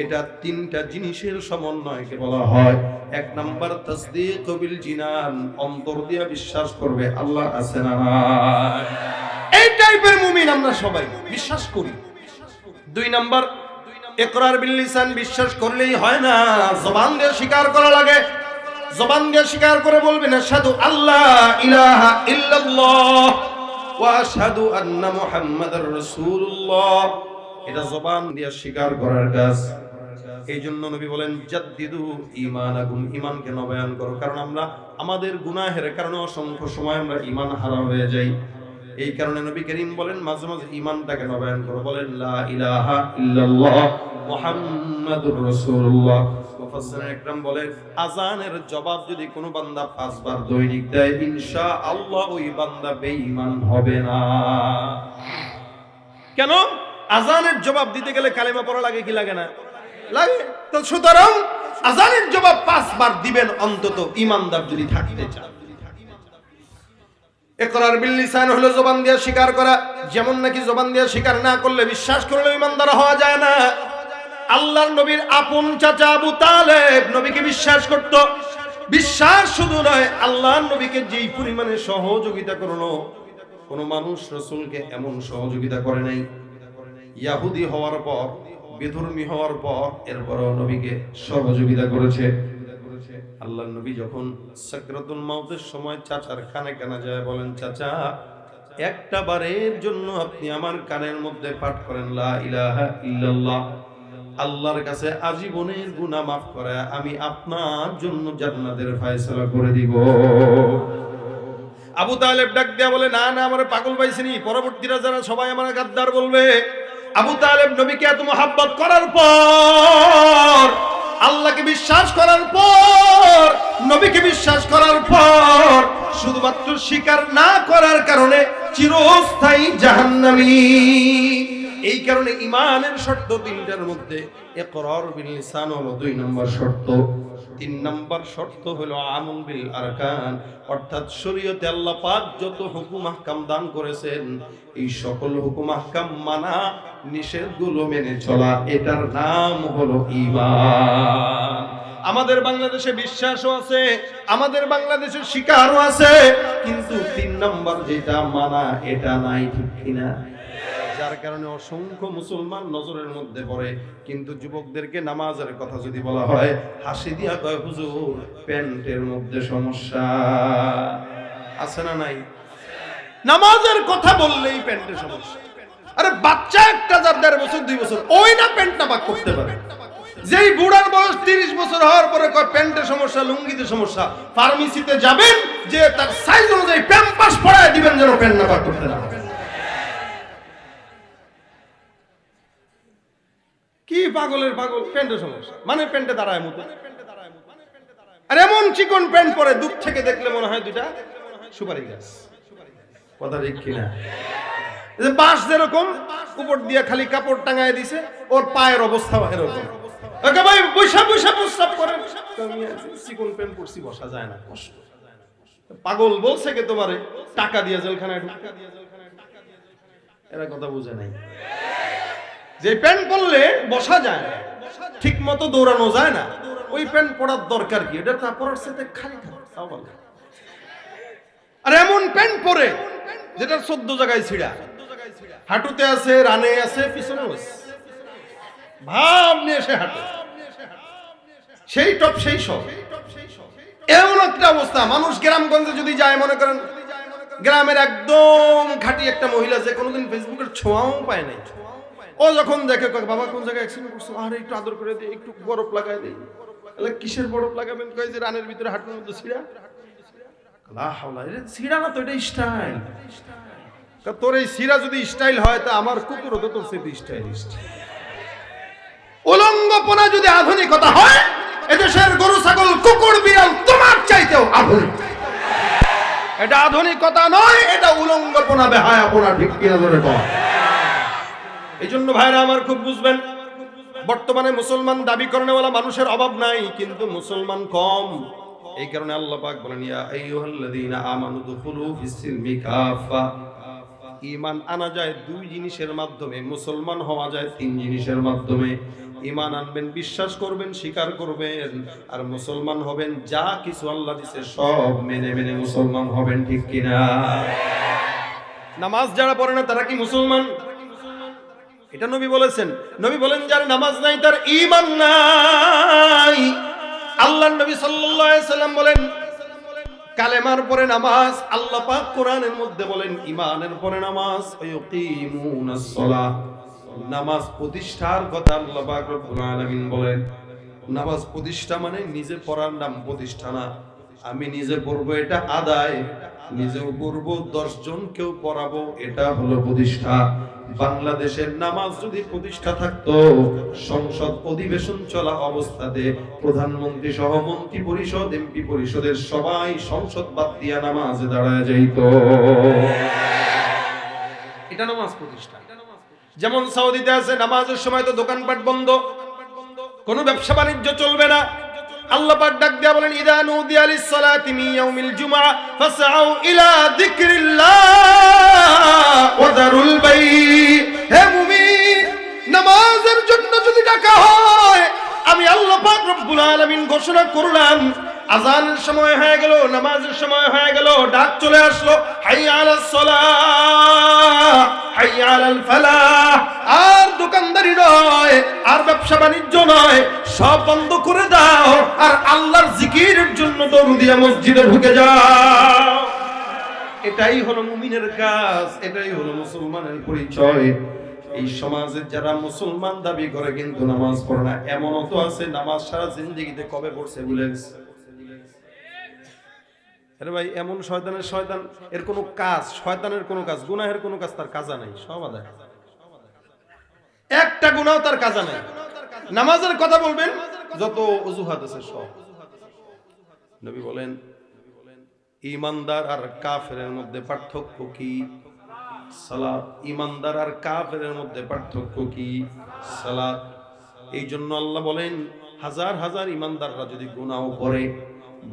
এটা 3টা জিনিসের সমন্বয়কে বলা হয়। 1 নাম্বার তাসদীক বিল জিনান, অন্তর দিয়ে বিশ্বাস করবে আল্লাহ আছে না নাই। এই টাইপের মুমিন আমরা সবাই বিশ্বাস করি। 2 নাম্বার ইকরার বিল লিসান, বিশ্বাস করলেই হয় না, জবান দিয়ে স্বীকার করা লাগে। জবান দিয়ে স্বীকার করে বলবেন আশহাদু আল্লা ইলাহা ইল্লাল্লাহ ওয়া আশহাদু আন্না মুহাম্মাদার রাসূলুল্লাহ। এটা জবান দিয়ে স্বীকার করার কাজ। এই জন্য নবী বলেন জাদ্দিদু ঈমানাকুম, ঈমানকে নবায়ন করো। কারণ আমরা আমাদের গুনাহের কারণে অসংখ্য সময় আমরা ঈমান হারা হয়ে যাই। এই কারণে নবী করিম বলেন মাঝে মাঝে ঈমানটাকে নবায়ন করো। বলেন লা ইলাহা ইল্লাল্লাহ মুহাম্মাদুর রাসূলুল্লাহ। মুফাসসিরিন ইকরাম বলেন আযানের জবাব যদি কোনো বান্দা 5 বার দৈনিক দেয় ইনশাআল্লাহ ওই বান্দা বেঈমান হবে না। কেন? আযানের জবাব দিতে গেলে কালেমা পড়া লাগে কি লাগে না? লাগে। তো সুতরাং আযানের জবাব 5 বার দিবেন অন্তত ঈমানদার যদি থাকতে চান। ইকরার বিল লিসান হলো জবান দিয়ে স্বীকার করা। যেমন নাকি জবান দিয়ে স্বীকার না করলে বিশ্বাস করলে ঈমানদার হওয়া যায় না। আল্লাহর নবীর আপন চাচা আবু তালেব নবীকে বিশ্বাস করত। বিশ্বাস শুধু নয়, আল্লাহর নবীকে যেই পরিমাণে সহযোগিতা করলো কোন মানুষ রাসূলকে এমন সহযোগিতা করে নাই। ইহুদি হওয়ার পর, বিধর্মী হওয়ার পর এরপরও নবীকে সহযোগিতা করেছে। আল্লাহর নবী যখন সাকরাতুল মাউতের সময় চাচার কানে কানে যায় বলেন চাচা একটা বারের জন্য আপনি আমার কানের মধ্যে পাঠ করেন লা ইলাহা ইল্লাল্লাহ, আল্লাহর কাছে আজীবনের গুনাহ মাফ করে আমি আপনার জন্য জান্নাতের ফয়সালা করে দিব। আবু তালেব ডাক দিয়া বলে না না আমার পাগল পাইছিনি, পরবর্তীরা যারা সবাই আমার গাদ্দার বলবে। আবু তালেব নবীকে এত মহব্বত করার পর, আল্লাহকে বিশ্বাস করার পর, নবীকে বিশ্বাস করার পর শুধুমাত্র স্বীকার না করার কারণে চিরস্থায়ী জাহান্নামী। এই কারণে ঈমানের শর্ত 3টার মধ্যে ইকরার বিল লিসান হলো 2 নম্বর শর্ত। 3 নম্বর শর্ত হলো আমল বিল আরকান, অর্থাৎ শরীয়তে আল্লাহ পাক যত হুকুম আহকাম দান করেছেন এই সকল হুকুম আহকাম মানা, নিষেধগুলো মেনে চলা, এটার নাম হলো ঈমান। আমাদের বাংলাদেশে বিশ্বাসও আছে, আমাদের বাংলাদেশে স্বীকারও আছে, কিন্তু 3 নম্বর যেটা মানা এটা নাই, ঠিক কিনা? যার কারণে অসংখ্য মুসলমান নজরের মধ্যে পড়ে। কিন্তু যুবকদেরকে নামাজের কথা যদি বলা হয় হাসি দিয়া কয় হুজুর প্যান্টের মধ্যে সমস্যা আছে না নাই? নামাজের কথা বললেই প্যান্টের সমস্যা। আরে বাচ্চা একটা যার 1.5 বছর 2 বছর ওই না প্যান্ট না পাক করতে পারে, যেই বুড়ার বয়স 30 বছর হওয়ার পরে কয় প্যান্টের সমস্যা, লুঙ্গিতে সমস্যা। ফার্মেসিতে যাবেন যে তার সাইজ অনুযায়ী প্যাম্পাস পরায় দিবেন যেন প্যান্ট না পাক করতে না। কি পাগলের পাগল, প্যান্টের সমস্যা মানে প্যান্টে দাঁড়ায় মতো। আর এমন চিকন প্যান্ট পরে দূর থেকে দেখলে মনে হয় 2টা সুপারি গাছ। কথা ঠিক কিনা? যে বাঁশ যেরকম উপর দিয়ে খালি কাপড় টাঙায় দিছে, ওর পায়ের অবস্থা এরকম। ওকে ভাই বৈশা বৈশা প্রস্রাব করেন, চিকন প্যান্ট পরছি বসা যায় না, কষ্ট। পাগল বলছে কে তোমারে টাকা দিয়ে জেলখানায় ঢুকা, এরা কথা বুঝে নাই। যে প্যান্ট পরলে বসা যায় না, ঠিক মতো দৌড়ানো যায় না, ওই প্যান্ট পরার দরকার কি? এটা তা পরার সাথে খালি থাকে। আর এমন প্যান্ট পরে যেটা 14 জায়গায় ছিঁড়া, হাঁটুতে আছে, রানে আছে, পিছনেও আছে, ভাব নিয়ে এসে হাঁটে, সেই টপ সেই সব। এমন একটা অবস্থা। মানুষ গ্রামগঞ্জে যদি যায়, মনে করেন গ্রামের একদম খাঁটি একটা মহিলা যে কোনোদিন ফেসবুকের ছোঁয়াও পায় নাই, ও যখন দেখে বাবা কোন জায়গায় অ্যাক্সিডেন্ট করছো, আরে একটু আদর করে দিই, একটু বরফ লাগাই দিই। তাহলে কিসের বরফ লাগাবেন? কয় যে রানের ভিতরে হাঁটুর মধ্যে ছিঁড়া। লা হাওলা, এটা ছিঁড়া না তো, এটা স্টাইল। তোর এই ছিঁড়া যদি স্টাইল হয় তা আমার কুকুরও তো তোর সেটি স্টাইলিস্ট। উলঙ্গপনা যদি আধুনিকতা হয়, এদেশের গরু ছাগল কুকুর বিড়াল তোমার চাইতেও আধুনিক। এটা আধুনিকতা নয়, এটা উলঙ্গপনা, বেহায়াপনা, ঠিক কিনা ধরে কয়। এই জন্য ভাইরা আমার খুব বুঝবেন, বর্তমানে মুসলমান দাবি করেনওয়ালা মানুষের অভাব নাই, কিন্তু মুসলমান কম। এই কারণে আল্লাহ পাক বলেন ইয়া আইয়ুহাল্লাযীনা আমানু দুখুলু ফিস-সিলমি কাফা। ঈমান আনা যায় 2 জিনিসের মাধ্যমে, মুসলমান হওয়া যায় 3 জিনিসের মাধ্যমে। ঈমান আনবেন, বিশ্বাস করবেন, স্বীকার করবেন, আর মুসলমান হবেন। যা কিছু আল্লাহ দিয়েছে সব মেনে মেনে মুসলমান হবেন, ঠিক কিনা? নামাজ যারা পড়ে না তারা কি মুসলমান? এটা নবী বলেছেন। নবী বলেন যার নামাজ নাই তার ঈমান নাই। আল্লাহর নবী সাল্লাল্লাহু আলাইহি সাল্লাম বলেন কালেমার পরে নামাজ, আল্লাহ পাক কোরআনের মধ্যে বলেন ঈমানের পরে নামাজ, ইয়ুকিমুনাস সালাহ, নামাজ প্রতিষ্ঠার কথা আল্লাহ পাক রব্বুল আলামিন বলেন। নামাজ প্রতিষ্ঠা মানে নিজে পড়ার নাম প্রতিষ্ঠা না, আমি নিজে পড়বো এটা আদায়, নিজেও পড়বো 10 জনকেও পড়াবো, এটা হলো প্রতিষ্ঠা। বাংলাদেশের নামাজ যদি প্রতিষ্ঠা থাকতো, সংসদ অধিবেশন চলা অবস্থাতে প্রধানমন্ত্রী সহ মন্ত্রী পরিষদ এমপি পরিষদের সবাই সংসদ বাদ দিয়া নামাজে দাঁড়ায় যাইত। এটা নামাজ প্রতিষ্ঠা। যেমন সৌদিতে আছে নামাজের সময় তো দোকানপাট বন্ধ, কোনো ব্যবসা বাণিজ্য চলবে না। আল্লাহ পাক ডাক দিয়া বলেন ইদা নুদিয়া লিস-সালাতি মিন ইয়াউমিল জুমআ ফাসআউ ইলা যিকরিল্লাহ ওয়া দারুল বাই। হে মুমিন, নামাজের জন্য যদি ডাকা হয়, আমি আল্লাহ পাক রব্বুল আলামিন ঘোষণা করলাম, আযানের সময় হয়ে গেল, নামাজের সময় হয়ে গেল, ডাক চলে আসলো, হাইয়া আলাস সালাহ হাইয়া আলাল ফালাহ। আর দোকানদারি নয়, আর ব্যবসা বাণিজ্য নয়, সব বন্ধ করে দাও আর আল্লাহর জিকিরের জন্য দৌড় দিয়া মসজিদে ঢুকে যাও। এটাই হলো মুমিনের কাজ, এটাই হলো মুসলমানের পরিচয়। এই সমাজে যারা মুসলমান দাবি করে কিন্তু নামাজ পড়ে না, এমনও তো আছে নামাজ সারা জিন্দেগিতে কবে পড়ছে ভুলে গেছে। আরে ভাই, এমন শয়তান, এর কোনো কাজ, শয়তানের কোনো কাজ, গুনাহের কোনো কাজ তার কাজা নাই, সব আদায়, একটা গুনাহ তার কাজা নাই। নামাজের কথা বলবেন, যত অজুহাত আছে সব। নবী বলেন ঈমানদার আর কাফেরের মধ্যে পার্থক্য কি? সালাত। ঈমানদার আর কাফেরের মধ্যে পার্থক্য কি? সালাত। এই জন্য আল্লাহ বলেন হাজার হাজার ঈমানদাররা যদি গুনাহ করে,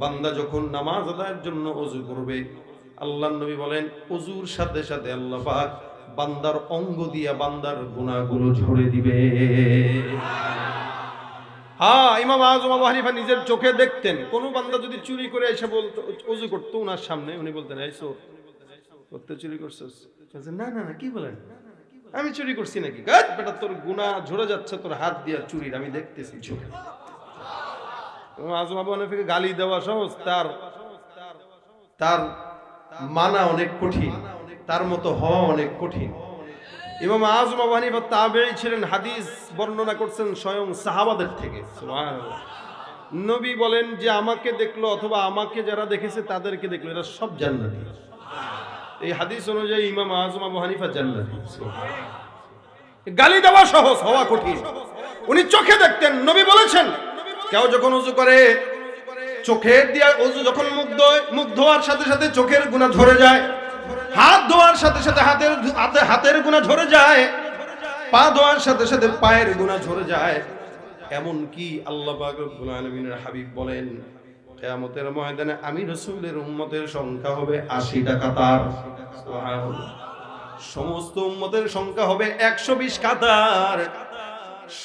বান্দা যখন নামাজ আদায়ের জন্য ওযু করবে, আল্লাহর নবী বলেন ওযুর সাথে সাথে আল্লাহ পাক বান্দার অঙ্গ দিয়া বান্দার গুনাহগুলো ঝরে দিবে। হ্যাঁ, ইমাম আযম আবু হানিফা নিজের চোখে দেখতেন, কোন বান্দা যদি চুরি করে এসে বলতো, ওযু করতো ওনার সামনে, উনি বলতেন এই চোর, করতে চুরি করছিস? না না না, কি বলেন, আমি চুরি করছি নাকি? বেটা, তোর গুনাহ ঝরে যাচ্ছে তোর হাত দিয়া চুরির, আমি দেখতেছি চোখে। আযম আবু হানিফাকে গালি দেওয়া সহজ, তার মানা অনেক কঠিন, তার মতো হওয়া অনেক কঠিন। ইমাম আযম আবু হানিফা তাবেঈ ছিলেন, হাদিস বর্ণনা করছেন স্বয়ং সাহাবাদের থেকে। সুবহানাল্লাহ। নবী বলেন যে আমাকে দেখলো অথবা আমাকে যারা দেখেছে তাদেরকে দেখলো, এরা সব জান্নাতি। এই হাদিস অনুযায়ী ইমাম আযম আবু হানিফা জান্নাতি। গালি দেওয়া সহজ, হওয়া কঠিন। উনি চোখে দেখতেন। নবী বলেছেন কেউ যখন ওযু করে, চোখের দিয়া ওযু যখন মুখ ধোয়ার সাথে সাথে চোখের গুনাহ ঝরে যায়, হাত ধোয়ার সাথে সাথে হাতের গুনাহ ঝরে যায়, পা ধোয়ার সাথে সাথে পায়ের গুনাহ ঝরে যায়। এমন কি আল্লাহ পাক রব্বুল আলামিনের হাবিব বলেন কিয়ামতের ময়দানে আমি রাসূলের উম্মতের সংখ্যা হবে 80টা কাতার। সুবহানাল্লাহ। সমস্ত উম্মতের সংখ্যা হবে 120 কাতার।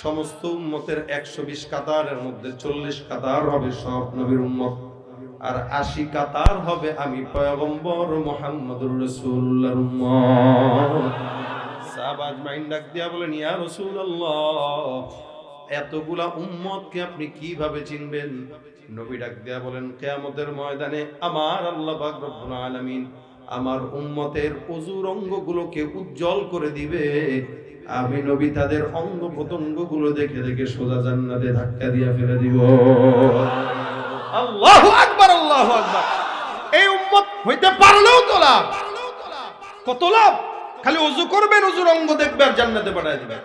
সমস্ত উম্মতের 120 কাতারের মধ্যে 40 কাতার হবে সব নবীর উম্মত, আর 80 কাতার হবে আমি পয়গম্বর মুহাম্মদুর রাসূলুল্লাহর উম্মত। সাহাবা আজমাইন ডাক দিয়া বলেন ইয়া রাসূলুল্লাহ, এতগুলা উম্মতকে আপনি কিভাবে চিনবেন? নবী ডাক দিয়া বলেন কিয়ামতের ময়দানে আমার আল্লাহ পাক রব্বুল আলামিন আমার উম্মতের ওযুর অঙ্গগুলোকে উজ্জ্বল করে দিবে। আমি নবী তাদের অঙ্গ প্রত্যঙ্গগুলো দেখে দেখে সোজা জান্নাতে ধাক্কা দিয়ে ফেলে দিব। আল্লাহু আকবার, আল্লাহু আকবার। এই উম্মত হইতে পারলেও তো লাভ, কত লাভ। খালি ওযু করবেন, ওযুর অঙ্গ দেখবে আর জান্নাতে পাঠায় দিবে।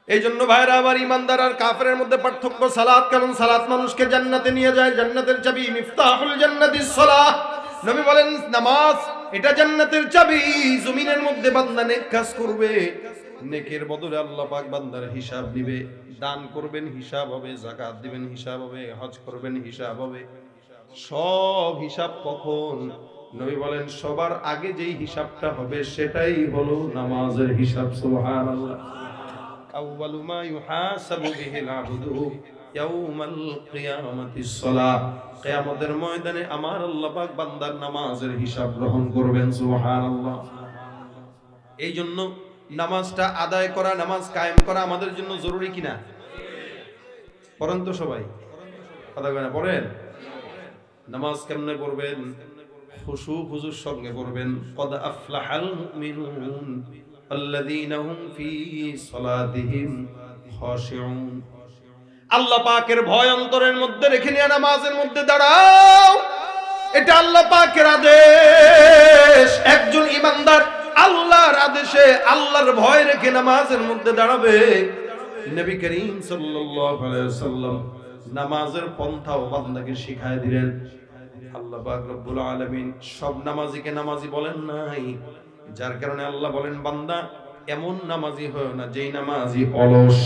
এই জন্য ভাইরা আমার, ঈমানদার আর কাফেরের মধ্যে পার্থক্য সালাত। কারণ সালাত মানুষকে জান্নাতে নিয়ে যায়। জান্নাতের চাবি, মিফতাহুল জান্নাতিস সালাহ। নবী বলেন নামাজ এটা জান্নাতের চাবি। জমিনের মধ্যে বান্দা নেক কাজ করবে, নেকের বদলে আল্লাহ পাক বান্দার হিসাব দিবে। দান করবেন হিসাব হবে, যাকাত দিবেন হিসাব হবে, হজ করবেন হিসাব হবে। সব হিসাব কখন? নবী বলেন সবার আগে যেই হিসাবটা হবে সেটাই হলো নামাজের হিসাব। সুবহানাল্লাহ। আউয়ালু মা ইউহাসাবু বিহিল আবদু ইয়াউমাল কিয়ামাতিস সালাহ। কিয়ামতের ময়দানে আমার আল্লাহ পাক বান্দার নামাজের হিসাব গ্রহণ করবেন। সুবহানাল্লাহ। এই জন্য নামাজটা আদায় করা, নামাজ কায়েম করা আমাদের জন্য জরুরি কিনা? পড়েন তো সবাই, কথা কয় না, পড়েন। নামাজ কেমনে পড়বেন? খুশু খুজুর সঙ্গে পড়বেন। কদ আফলাহাল মুমিনুন আল্লাযীনা হুম ফী সালাতিহিম খাশিউন। আল্লাহ পাকের ভয় অন্তরের মধ্যে রেখে নিয়ে নামাজের মধ্যে দাঁড়াও, এটা আল্লাহ পাকের আদেশ। একজন ইমানদার আল্লাহর আদেশে আল্লাহর ভয় রেখে নামাজের মধ্যে দাঁড়াবে। নবী করিম সাল্লাল্লাহু আলাইহি ওয়াসাল্লাম নামাজের পন্থাও বান্দাকে শিখায় দিলেন। আল্লাহ পাক রব্বুল আলামিন সব নামাজিকে নামাজি বলেন নাই, যার কারণে আল্লাহ বলেন বান্দা এমন নামাজি হয় না যেই নামাজি অলস।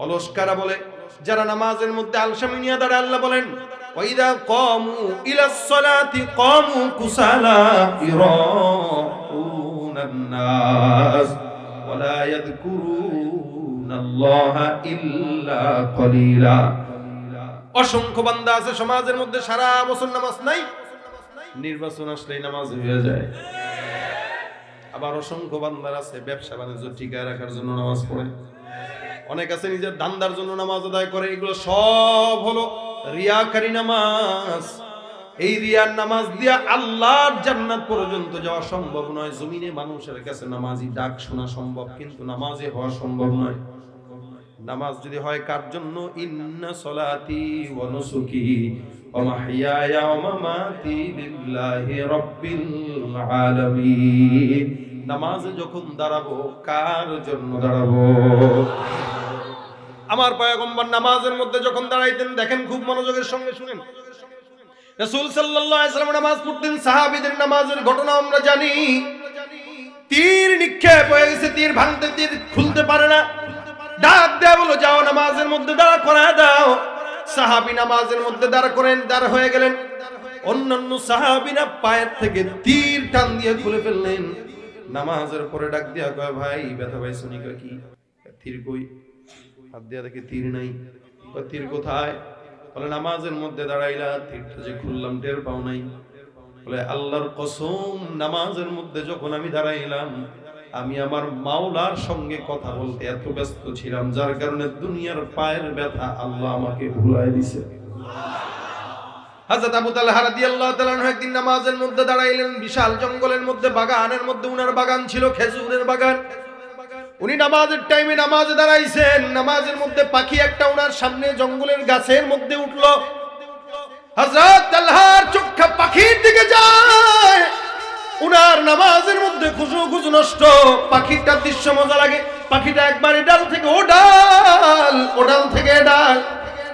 অলস কারা বলে? যারা নামাজের মধ্যে আলসামি নিয়ে দাঁড়ায়। আল্লাহ বলেন ওয়াইদা কামু ইলাস সালাতি কামু কুসালা ইরাউনান নাস ওয়ালা ইয়াযকুরুনাল্লাহা ইল্লা কলিলা। অসংখ্য বান্দা আছে সমাজের মধ্যে সারা বছর নামাজ নাই, নির্বাচন আসলেই নামাজ হয়ে যায়। আবার অসংখ্য বান্দার আছে ব্যবসা বাণিজ্য টিকায় রাখার জন্য নামাজ পড়ে। অনেক আছে নিজের ধান্দার জন্য নামাজ আদায় করে। এগুলো সব হলো রিয়াকারী নামাজ। এই রিয়ার নামাজ দিয়া আল্লাহর জান্নাত পর্যন্ত যাওয়া সম্ভব নয়। জমিনে মানুষের কাছে নামাজি ডাক শোনা সম্ভব, কিন্তু নামাজি হওয়া সম্ভব নয়। নামাজ যদি হয় কার জন্য? ইন্না সলাতি ওয়া নুসুকি ওয়া মাহইয়ায়া ওয়া মামাতি লিল্লাহি রাব্বিল আলামিন। নামাজে যখন দাঁড়াবো কার জন্য দাঁড়াবো? আমার পয়গম্বর নামাজের মধ্যে যখন দাঁড়াইতেন, দেখেন খুব মনোযোগের সঙ্গে শুনেন। রাসূল সাল্লাল্লাহু আলাইহি ওয়াসাল্লাম নামাজ পড়তেন। সাহাবীদের নামাজের ঘটনা আমরা জানি। তীর নিক্ষেপ হয়ে গেছে, তীর ভাঙতে তীর খুলতে পারে না। ডাক দেয়া বলো, যাও নামাজের মধ্যে দাঁড়া করায় দাও। সাহাবী নামাজের মধ্যে দাঁড়া করেন, দাঁড় হয়ে গেলেন। অন্যান্য সাহাবীরা পায়ের থেকে তীর টান দিয়ে খুলে ফেললেন। নামাজের পরে ডাক দিয়া কয়, ভাই ব্যথা পাইছো নি? কয় কি? তীর কই? হাত দিয়া দেখে তীর নাই। কয় তীর কোথায়? বলে নামাজের মধ্যে দাঁড়াইলা, তীরটা যে খুললাম টের পাও নাই। বলে আল্লাহর কসম, নামাজের মধ্যে যখন আমি দাঁড়াইলাম আমি আমার মাওলার সঙ্গে কথা বলতে এত ব্যস্ত ছিলাম, যার কারণে দুনিয়ার পায়ের ব্যথা আল্লাহ আমাকে ভুলায় দিছে। হযরত আবু তালহা রাদিয়াল্লাহু তাআলা আনহু একদিন নামাজের মধ্যে দাঁড়াইলেন। বিশাল জঙ্গলের মধ্যে, বাগানের মধ্যে উনার বাগান ছিল, খেজুরের বাগান। উনি নামাজের টাইমে নামাজে দাঁড়াইছেন। নামাজের মধ্যে পাখি একটা উনার সামনে জঙ্গলের গাছের মধ্যে উঠলো। হযরত তালহার চোখটা পাখির দিকে যায়। উনার নামাজের মধ্যে খুশু নষ্ট। পাখিটার দৃশ্য মজা লাগে। পাখিটা একবার ডাল থেকে ও ডাল, ও ডাল থেকে ডাল।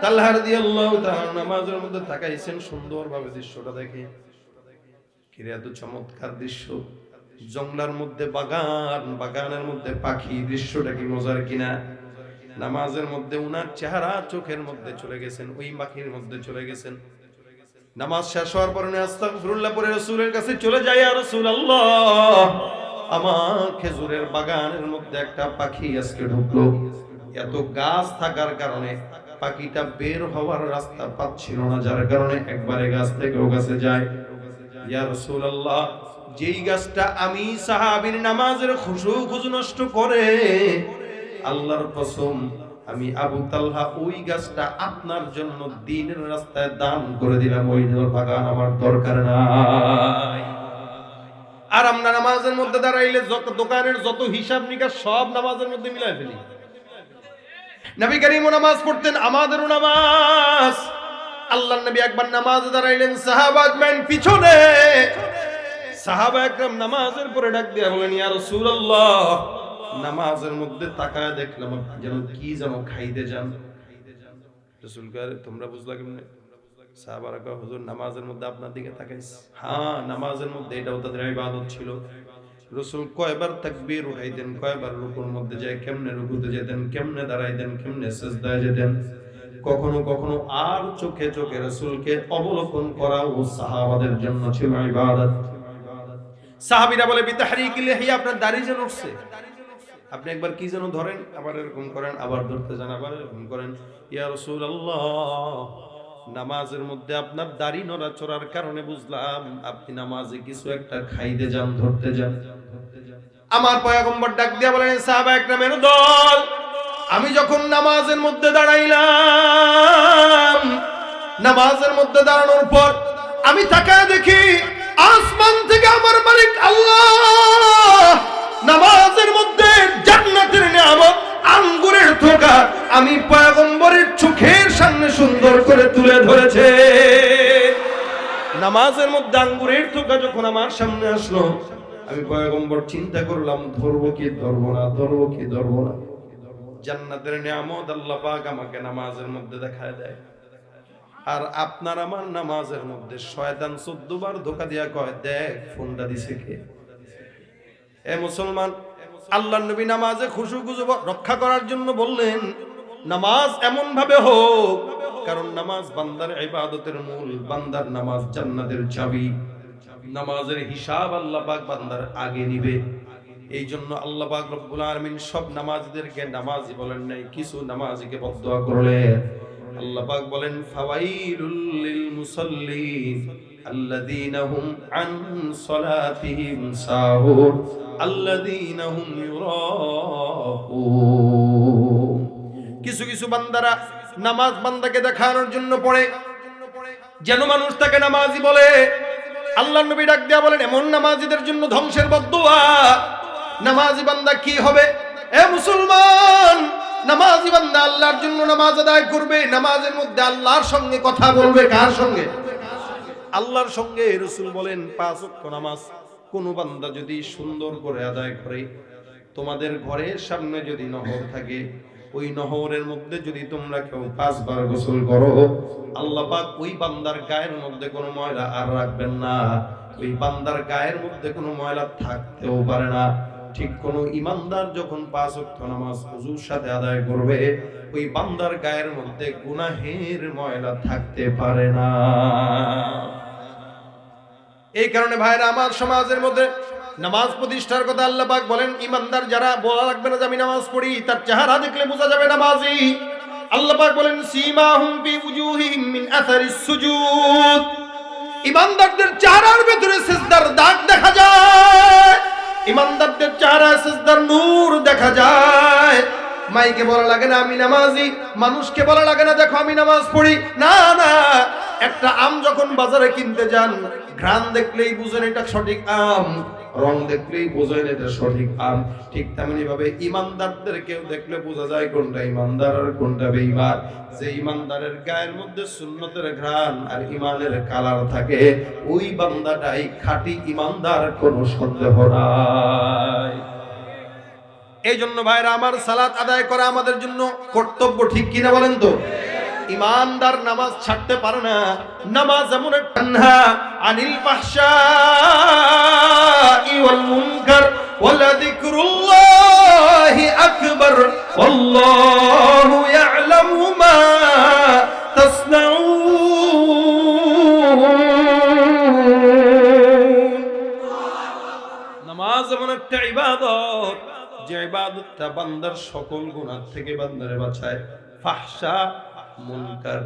তালহা রাদিয়াল্লাহু তাআলা নামাজের মধ্যে তাকাইছেন, সুন্দরভাবে দৃশ্যটা দেখে। কিরে এত চমৎকার দৃশ্য! জঙ্গলার মধ্যে বাগান, বাগানের মধ্যে পাখি, দৃশ্যটা কি মজার কিনা! নামাজের মধ্যে উনার চেহারা চোখের মধ্যে চলে গেছেন, ওই পাখির মধ্যে চলে গেছেন। নামাজ শেষ হওয়ার পরে আস্তাগফিরুল্লাহ পরে রাসূলের কাছে চলে যায়। ইয়া রাসূলুল্লাহ, আমার খেজুরের বাগানের মধ্যে একটা পাখি আজকে ঢুকলো। এত গাছ থাকার কারণে পাখিটা বের হওয়ার রাস্তা পাচ্ছিল না, যার কারণে একবারে গাছ থেকে ও গাছে যায়। ইয়া রাসূলুল্লাহ, যেই গাছটা আমি সাহাবীর নামাজের খুশু নষ্ট করে, আল্লাহর কসম আমি আবু তালহা ওই গাছটা আপনার জন্য দ্বীনের রাস্তায় দান করে দিলাম। ওই বাগান আমার দরকার নাই। আর আমরা নামাজের মধ্যে দাঁড়াইলে যত দোকানের যত হিসাব নিকাশ সব নামাজের মধ্যে মিলাই ফেলি। নবী করিমও নামাজ পড়তেন, আমাদেরও নামাজ। আল্লাহর নবী একবার নামাজে দাঁড়াইলেন, সাহাবা আজমাইন পিছনে। সাহাবা একরাম নামাজের পরে ডাক দিয়া বলেন, ইয়া রাসূলুল্লাহ, নামাজের মধ্যে তাকায় দেখলাম যেন কি যেন খাইতে যান। রাসূল কয়, তোমরা বুঝলা কেমনে? সাহাবারা কয়, হুজুর নামাজের মধ্যে আপনার দিকে তাকাইছে। হ্যাঁ, নামাজের মধ্যে এটাও তাদের ইবাদত ছিল। রাসূল কয়বার তাকবীর উঠাইতেন, কয়বার রুকুর মধ্যে যায়, কেমনে রুকুতে যেতেন, কেমনে দাঁড়াইতেন, কেমনে সিজদায় যেতেন। কখনো কখনো আর চোখে চোখে রাসূলকে অবলোকন করাও সাহাবাদের জন্য ছিল ইবাদত। সাহাবীরা বলে, বিতাহরিকিল লিহিয়া, আপনার দাড়ি যেন উঠছে। আপনি একবার কি যেন ধরেন, আবার এরকম করেন, আবার ধরতে যান, আবার এরকম করেন। ইয়া রাসূলুল্লাহ, নামাজের মধ্যে আপনার দাড়ি নড়াচড়ার কারণে বুঝলাম আপনি নামাজে কিছু একটা খাইতে যান, ধরতে যান। আমার পয়গম্বর ডাক দিয়া বলেন, সাহাবা একরামের দল, আমি যখন নামাজের মধ্যে দাঁড়াইলাম, নামাজের মধ্যে দাঁড়ানোর পর আমি তাকায় দেখি আসমান থেকে আমার মালিক আল্লাহ নামাজের মধ্যে জান্নাতের নিয়ামত আঙ্গুরের থোকা আমি পয়গম্বরের চোখের সামনে সুন্দর করে তুলে ধরেছে। নামাজের মধ্যে আঙ্গুরের থোকা যখন আমার সামনে আসলো, আমি পয়গম্বর চিন্তা করলাম ধরবো কি ধরবো না, ধরবো কি ধরবো না। জান্নাতের নিয়ামত আল্লাহ পাক আমাকে নামাজের মধ্যে দেখায় দেয়, আর আপনার আমার নামাজের মধ্যে শয়তান 14 বার ধোকা দিয়া কয় দেখ ফোনটা দিছে কে। এ মুসলমান, আল্লাহর নবী নামাজে খুশু খুশু রক্ষা করার জন্য বললেন নামাজ এমন ভাবে হোক, কারণ নামাজ বান্দার ইবাদতের মূল, বান্দার নামাজ জান্নাতের চাবি। নামাজের হিসাব আল্লাহ পাক বান্দার আগে নিবে। এই জন্য আল্লাহ পাক রব্বুল আলামিন সব নামাজীদেরকে নামাজি বলেন নাই, কিছু নামাজিকে বদদুয়া করলেন। আল্লাহ পাক বলেন ফাওয়াইলুল লিল মুসাল্লিন আল্লাযীনা হুম আন সালাতিহিম সাহুন আল্লাযীনা হুম ইউরাউন। কিছু কিছু বান্দারা নামাজ বান্দাকে দেখানোর জন্য পড়ে যেন মানুষ তাকে নামাজি বলে। আল্লাহর নবী ডাক দিয়া বলেন এমন নামাজিদের জন্য ধ্বংসের বদদুয়া। নামাজি বান্দা কি হবে? এ মুসলমান, নামাজি বান্দা আল্লাহর জন্য নামাজ আদায় করবে, নামাজের মধ্যে আল্লাহর সঙ্গে কথা বলবে। কার সঙ্গে? আল্লাহর সঙ্গে। রাসূল বলেন 5 ওয়াক্ত নামাজ কোন বান্দা যদি সুন্দর করে আদায় করে, তোমাদের ঘরের সামনে যদি নহর থাকে, ওই নহরের মধ্যে যদি তোমরা কেউ 5 বার গোসল করো, আল্লাহ পাক ওই বান্দার গায়ের মধ্যে কোনো ময়লা আর রাখবেন না, ওই বান্দার গায়ের মধ্যে কোনো ময়লা থাকতেও পারে না। ঠিক কোন ইমানদার যখন 5 ওয়াক্ত নামাজ ওযুর সাথে আদায় করবে, ওই বান্দার গায়ের মধ্যে গুনাহের ময়লা থাকতে পারে না। এই কারণে ভাইরা আমার, সমাজের মধ্যে নামাজ প্রতিষ্ঠার কথা আল্লাহ পাক বলেন ইমানদার যারা, বলা লাগবে না যে আমি নামাজ পড়ি, তার চেহারা দেখলে বোঝা যাবে নামাজি। আল্লাহ পাক বলেন সীমাহুম ফি উজুহিহিম মিন আসারিস সুজুদ। ইমানদারদের চেহারার ভিতরে সিজদার দাগ দেখা যায়, ইমানদারদের চেহারায় সিজদার নূর দেখা যায়। মাইকে বলা লাগে না আমি নামাজি, মানুষকে বলা লাগে না দেখো আমি নামাজ পড়ি। না না, একটা আম যখন বাজারে কিনতে যান, ঘ্রাণ দেখলেই বুঝেন এটা সঠিক আম, রং দেখলেই বোঝেন এটা সঠিক আম। ঠিক তেমনি ভাবে ইমানদারদের কেউ দেখলে বোঝা যায় কোনটা ইমানদার আর কোনটা বেঈমান। যে ইমানদারের গায়ের মধ্যে সুন্নতের ঘ্রাণ আর ইমানের কালার থাকে, ওই বান্দাটাই খাঁটি ইমানদার, কোনো সন্দেহ নাই। এই জন্য ভাইরা আমার, সালাত আদায় করা আমাদের জন্য কর্তব্য, ঠিক কিনা বলেন তো? ইমানদার নামাজ ছাড়তে পারে না। নামাজ এমন একটা আনিল ফাহশাই ওয়াল মুনকার ওয়ালা যিকরুল্লাহি আকবার আল্লাহু ইয়ালামু মা তাসনাউন। নামাজ এমন একটা ইবাদত, যে ইবাদতটা বান্দার সকল গুনাহ থেকে বান্দারে বাঁচায়। ফাহশা, মুনকার,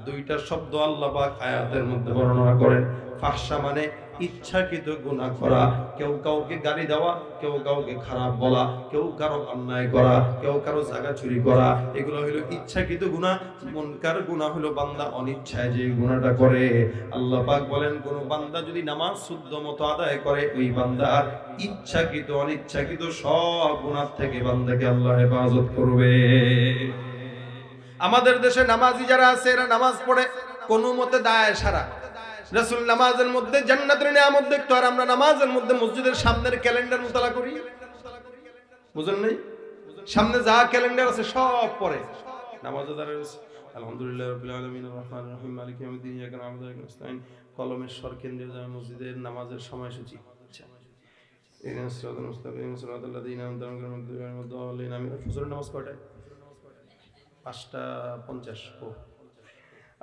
দুইটা শব্দ আল্লাহ পাক আয়াতের মধ্যে বর্ণনা করেন। ফাহশা মানে ইচ্ছাকৃত গুনাহ করা, কেউ কাউকে গালি দেওয়া, কেউ কাউকে খারাপ বলা, কেউ কারো অন্যায় করা, কেউ কারো জায়গা চুরি করা, এগুলো হলো ইচ্ছাকৃত গুনাহ। মুনকার গুনাহ হলো বান্দা অনিচ্ছায় যে গুনাহটা করে। আল্লাহ পাক বলেন কোন বান্দা যদি নামাজ শুদ্ধ মতো আদায় করে, ওই বান্দার ইচ্ছাকৃত অনিচ্ছাকৃত সব গুনাহ থেকে বান্দাকে আল্লাহ হেফাজত করবে। আমাদের দেশে নামাজি যারা আছে, এরা নামাজ পড়ে কোন মতে দায় সারা। রাসূল নামাজের মধ্যে জান্নাতের নিয়ামত দেখতো, আর আমরা নামাজের মধ্যে মসজিদের সামনের ক্যালেন্ডার মুতালা করি। বুঝেন নাই? সামনে যা ক্যালেন্ডার আছে সব পড়ে নামাজ আদায় আছে। আলহামদুলিল্লাহ রাব্বিল আলামিন আর রহমানির রহিম মালিকি ইয়াউমিদ্দিন ইয়াকা না'বুদু ওয়া ইয়াকা নাস্তাইন। কলমের স্বর কেন্দ্রীয় জামে মসজিদের নামাজের সময়সূচি। আচ্ছা, ইহদিনাস সিরাতাল মুস্তাকিম সিরাতাল লাযিনা আন'আমতা আলাইহিম গায়রিল মাগদুবি আলাইহিম। ফজরের নামাজ কয়টায়? 5:50। ও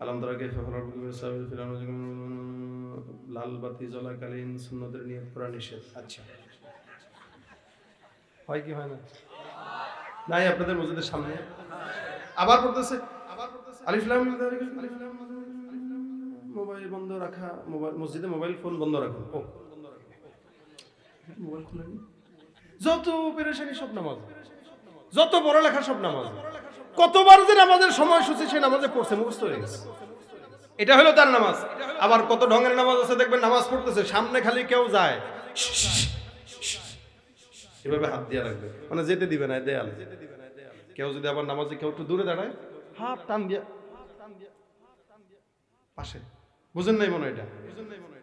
আলহামদুলিল্লাহ লাল বাতি জ্বলাকালীন সুন্নতের নিয়ত করা নিষেধ। আচ্ছা, হয় কি হয় না? নাই আপনাদের মসজিদের সামনে আবার পড়তেছে আলিফ লাম মিম যালিকা। মোবাইল বন্ধ রাখা, মসজিদে মোবাইল ফোন বন্ধ রাখুন। ও মোবাইল খুলেন, যত পেরেশানি সব নামাজ, যত পড়ালেখা সব নামাজ। কতবার যে নামাজের সময়সূচি সে নামাজে পড়ছে, মুখস্থ হয়ে গেছে। এটা হলো তার নামাজ। আবার কত ঢঙ্গের নামাজ আছে দেখবেন, নামাজ পড়তেছে সামনে খালি কেউ যায় এভাবে হাত দিয়ে রাখবে, মানে যেতে দিবে না দেয়াল। কেউ যদি আবার নামাজে কেউ একটু দূরে দাঁড়ায়, হাত টান দিয়া পাশে, বুঝেন নাই মনে, এটা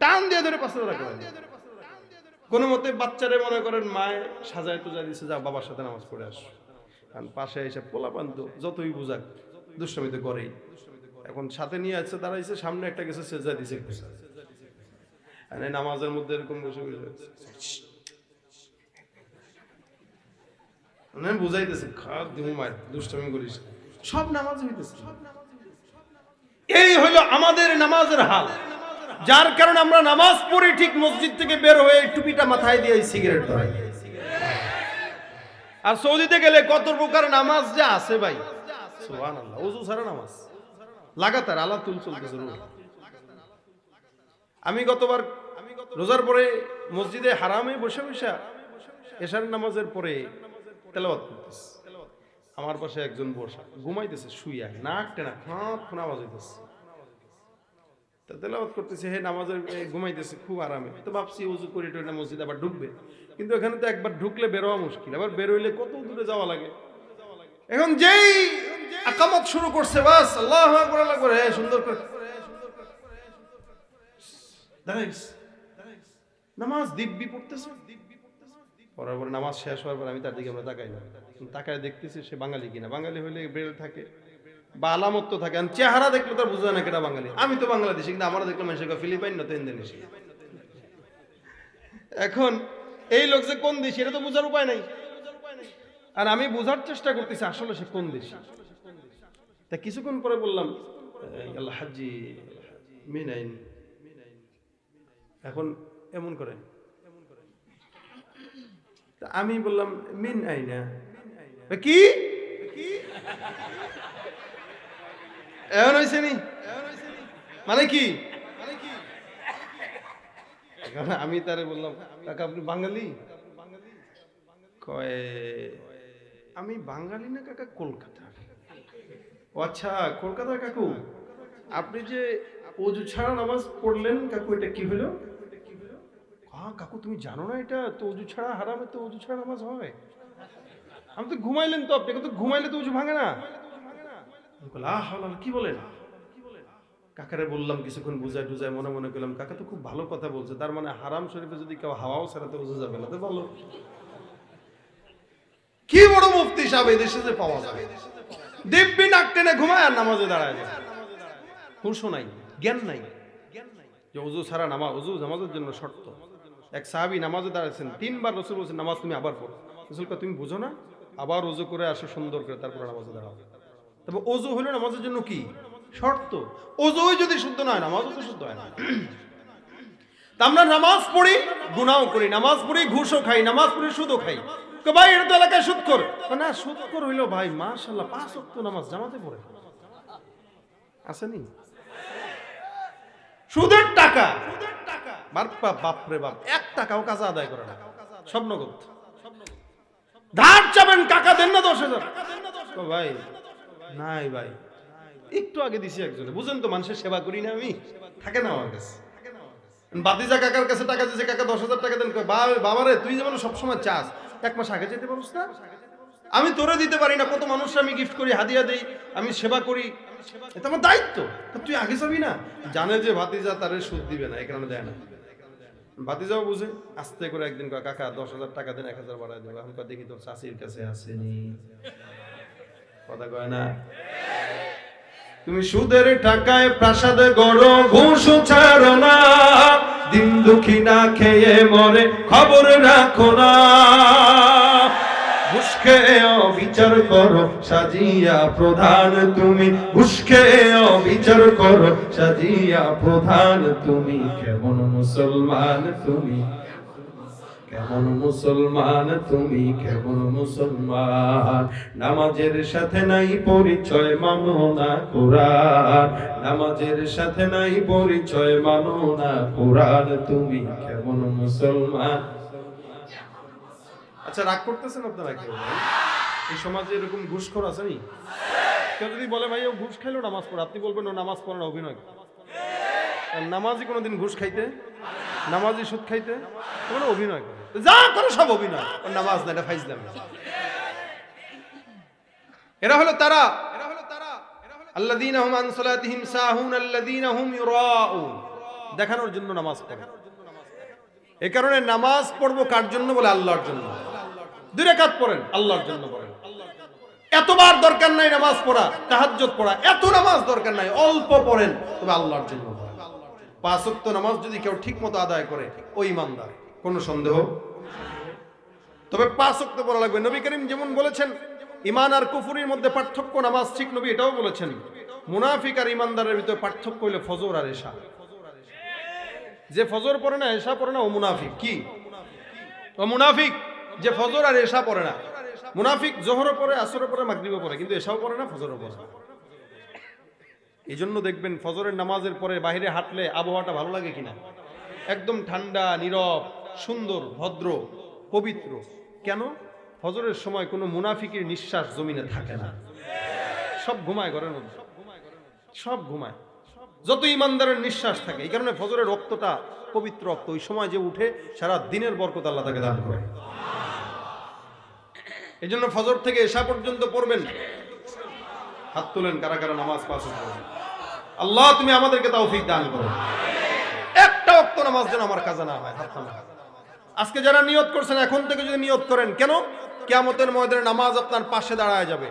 টান দিয়ে ধরে পাশে রাখবে। কোনো মতে বাচ্চারে মনে করেন মায়ে সাজায় টুজায় দিচ্ছে, যা বাবার সাথে নামাজ পড়ে আস। কারণ পাশে এসে পোলাপান তো যতই বুঝাক দুষ্টামি তো করেই। এখন সাথে নিয়ে আসছে, দাঁড়াইছে, সামনে একটা গেছে সেজদা দিছে, নামাজের মধ্যে এরকম বসে বসে বুঝাইতেছে, খাত দিমু মায়ের, দুষ্টামি করিস, সব নামাজ হইতেছে। এই হইল আমাদের নামাজের হাল, যার কারণে আমরা নামাজ পড়ি ঠিক মসজিদ থেকে বের হয়ে টুপিটা মাথায় দিয়ে সিগারেট ধরাই। আর সৌদিতে গেলে কত প্রকার নামাজ যে আছে ভাই, সুবহানাল্লাহ। ওযু ছাড়া নামাজ লাগাতার আল্লাহ তুল চলতেছে। আমি গতবার রোজার পরে মসজিদে হারামে বসে বসে এশার নামাজের পরে তেলাওয়াত করতেছে। আমার পাশে একজন বসা ঘুমাইতেছে শুইয়া, নাক টেনা খাঁ আওয়াজ হইতেছে। তা তেলাওয়াত করতেছে, হে নামাজের ঘুমাইতেছে খুব আরামে। তো ভাবছি ওযু করে টরে মসজিদে আবার ঢুকবে, কিন্তু এখানে তো একবার ঢুকলে বের হওয়া মুশকিল, আবার বের হইলে কত দূরে যাওয়া লাগে। এখন যেই আকামত শুরু করছে, বাস আল্লাহু আকবার আল্লাহু আকবার, সুন্দর করে দাঁড়াইস, নামাজ দিব্যি পড়তেছে। পড়ার পরে নামাজ শেষ হওয়ার পর আমি তার দিকে আমরা তাকাই না, তাকায় দেখতেছি সে বাঙালি কিনা। বাঙালি হইলে বেল থাকে বা আলামত তো থাকে, চেহারা দেখলে তো বোঝা না কেটা বাঙালি। আমি তো বাংলাদেশি, কিন্তু আমরা দেখলাম মানুষের ফিলিপাইন না তো ইন্দোনেশিয়া। এখন এই লোক যে কোন দেশি এটা তো বোঝার উপায় নাই, আর আমি বোঝার চেষ্টা করতেছি আসলে সে কোন দেশি। তা কিছুক্ষণ পরে বললাম আল্লাহ হাজি মিনাইন, এখন এমন করে। আমি বললাম মিন আইনা, কি এমন হয়েছে নি, মানে কি? আমি তারে বললাম কাকা আপনি বাঙালি? কয় আমি বাঙালি না কাকা, কলকাতা। ও আচ্ছা কলকাতা। কাকু আপনি যে ওযু ছাড়া নামাজ পড়লেন কাকু, এটা কি হলো? কাকু তুমি জানো না এটা তো ওযু ছাড়া হারামে, তো ওযু ছাড়া নামাজ হয়। আমি তো ঘুমাইলেন তো আপনি, তো ঘুমাইলে তো ওযু ভাঙে না। কি বলেন? কাকারে বললাম কিছুক্ষণ বুঝায় টুজায়, মনে মনে করলাম কাকা তো খুব ভালো কথা বলছে, তার মানে হারাম শরীফে যদি কেউ হাওয়াও ছাড়াতে ওযু যাবে না, তো ভালো। কি বড় মুফতি সাহেব এই দেশে যে পাওয়া যায়, দিব্যি নাক টেনে ঘুমায় আর নামাজে দাঁড়ায় যায়। হুঁশ নাই, জ্ঞান নাই যে ওযু ছাড়া নামাজ, ওযু নামাজের জন্য শর্ত। এক সাহাবী নামাজে দাঁড়াচ্ছেন, 3 বার রাসূল বলেছেন নামাজ তুমি আবার পড়ো। রাসূল কয় তুমি বুঝো না, আবার ওযু করে আসো সুন্দর করে, তারপর নামাজে দাঁড়াও। তবে ওযু হলো নামাজের জন্য কি শর্ত। ওযুই যদি শুদ্ধ না হয়, নামাজও তো শুদ্ধ হয় না। তা আমরা নামাজ পড়ি, গুনাহও করি, নামাজ পড়ি, ঘুষও খাই, নামাজ পড়ি, সুদও খাই। ভাই এটা তো এলাকায় সুদখোর। না সুদখোর হইলো ভাই মাশাআল্লাহ 5 ওয়াক্ত নামাজ জামাতে পড়ে, আসেনি? সুদের টাকা বাপরে বাপ, 1 টাকাও কাজা আদায় করে না, সব নগদ। ধার চাবেন, টাকা দেন না 10,000। ভাই নাই ভাই, একটু আগে দিছি একজনে, বুঝেন তো মানুষের সেবা করি না আমি, থাকে না আমার কাছে। বাতিজা কাকার কাছে টাকা দিয়েছে, কাকা 10,000 টাকা দেন। বাবারে তুই যেমন সবসময় চাস, 1 মাস আগে যেতে পারছ না? আমি তোরে দিতে পারি না, কত মানুষরা আমি গিফট করি, হাদিয়া দেই, আমি সেবা করি, এটা আমার দায়িত্ব। তুই আগে যাবি না? জানে যে ভাতিজা তারে সুদ দিবে না, এই কারণে দেয় না। ভাতিজাও বুঝে, আস্তে করে একদিন কয় কাকা 10,000 টাকা দেন, 1,000 বাড়ায় দেবো। আমি দেখি তোর চাষির কাছে আসেনি, কথা কয় না। তুমি সুদের টাকায় প্রাসাদে গড়ো, ঘুষ ছাড়ো না, দিন দুঃখী না খেয়ে মরে, খবর রাখো না। ঘুষ খেয়ে বিচার করো সাজিয়া প্রধান তুমি, ঘুষ খেয়ে বিচার করো সাজিয়া প্রধান তুমি। কেমন মুসলমান তুমি, কেমন মুসলমান তুমি, কেমন মুসলমান। নামাজের সাথে নাই পরিচয়, মানো না কোরআন। নামাজের সাথে নাই পরিচয়, মানো না কোরআন। তুমি কেমন মুসলমান। আচ্ছা রাগ করতেছেন আপনারা কেউ? এই সমাজে এরকম ঘুষখোর আছে নি? কেউ যদি বলে ভাই ও ঘুষ খাইলো নামাজ পড়ে, আপনি বলবেন ও নামাজ পড়ে না, অভিনয়। আর নামাজি কোনোদিন ঘুষ খাইতে, নামাজি সুদ খাইতে, কোনো অভিনয় করে, যা করে সব অভিনয়, ওর নামাজ না, এটা ফাইজলাম। এরা হলো তারা আল্লাযীনা হুম আন সালাতিহিম সাহুন আল্লাযীনা হুম ইউরাউন, দেখানোর জন্য নামাজ পড়ে। এই কারণে নামাজ পড়বো কার জন্য বলে? আল্লাহর জন্য। 2 রাকাত পড়েন, আল্লাহর জন্য পড়েন। এতবার দরকার নাই নামাজ পড়া, তাহাজ্জুদ পড়া, এত নামাজ দরকার নাই, অল্প পড়েন, তবে আল্লাহর জন্য পড়েন। 5 ওয়াক্ত নামাজ যদি কেউ ঠিকমতো আদায় করে, ওই ইমানদার, কোনো সন্দেহ। তবে 5 ওয়াক্ত পড়া লাগবে। নবী করিম যেমন বলেছেন ঈমান আর কুফরির মধ্যে পার্থক্য নামাজ, ঠিক নবী এটাও বলেছেন মুনাফিক আর ঈমানদারের ভিতরে পার্থক্য হলো ফজর আর এশা। যে ফজর পড়ে না, এশা পড়ে না, ও মুনাফিক। কি? ও মুনাফিক, যে ফজর আর এশা পড়ে না। মুনাফিক জোহরও পড়ে, আসরও পড়ে, মাগরিবও পড়ে, কিন্তু এশাও পড়ে না, ফজরও পড়ে না। এই জন্য দেখবেন ফজরের নামাজের পরে বাইরে হাঁটলে আবহাওয়াটা ভালো লাগে কিনা, একদম ঠান্ডা, নীরব, সুন্দর, ভদ্র, পবিত্র। কেন? ফজরের সময় কোনো মুনাফিকের নিঃশ্বাস জমিনে থাকে না, সব ঘুমায়, ঘরের মধ্যে সব ঘুমায়, যত ইমানদারের নিঃশ্বাস থাকে। এই কারণে ফজরের রক্তটা পবিত্র রক্ত, ওই সময় যে উঠে সারা দিনের বরকত আল্লাহ তাকে দান করে। এই জন্য ফজর থেকে এশা পর্যন্ত পড়বেন। হাত তুলেন কারা কারা নামাজ পাস করবেন। আল্লাহ তুমি আমাদেরকে তৌফিক দান করো, একটা ওয়াক্ত নামাজ যেন আমার কাজা না হয়। হাত নামান। আজকে যারা নিয়ত করছেন, এখন থেকে যদি নিয়ত করেন, কেন? কিয়ামতের ময়দানে নামাজ আপনার পাশে দাঁড়ায় যাবে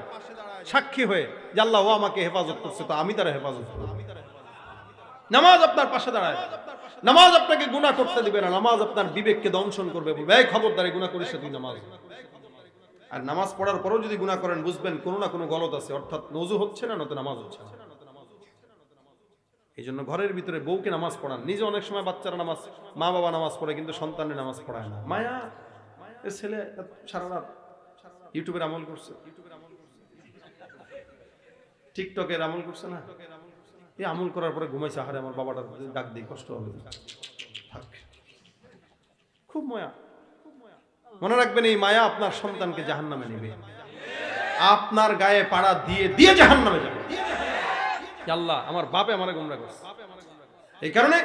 সাক্ষী হয়ে যে আল্লাহ ও আমাকে হেফাজত করছে, তো আমি তারা হেফাজত করব। নামাজ আপনার পাশে দাঁড়ায়, নামাজ আপনাকে গুনাহ করতে দিবে না, নামাজ আপনার বিবেককে দংশন করবে, বলবে এই খবরদার, এই গুনাহ করিস তুই নামাজ। আর নামাজ পড়ার পরেও যদি গুনাহ করেন, বুঝবেন কোনো না কোনো গলত আছে, অর্থাৎ নজু হচ্ছে না, নয়তো নামাজ হচ্ছে না। এই জন্য ঘরের ভিতরে বউকে নামাজ পড়ান। নিজে অনেক সময় বাচ্চারা নামাজ, মা বাবা নামাজ পড়ে, কিন্তু সন্তানের নামাজ পড়ায় না। মায়া, এ ছেলে সারা রাত ইউটিউবের আমল করছে, টিকটকের আমল করছে না, এই আমল করার পরে ঘুমাইছে, আহারে আমার বাবাটা ডাক দিই, কষ্ট হবে, থাক। খুব মায়া। মনে রাখবেন, এই মায়া আপনার সন্তানকে জাহান্নামে নেবে, আপনার গায়ে পাড়া দিয়ে দিয়ে জাহান্নামে যাবে। আল্লাহ আমার বাপে আমারে গোমরা করছে। এই কারণে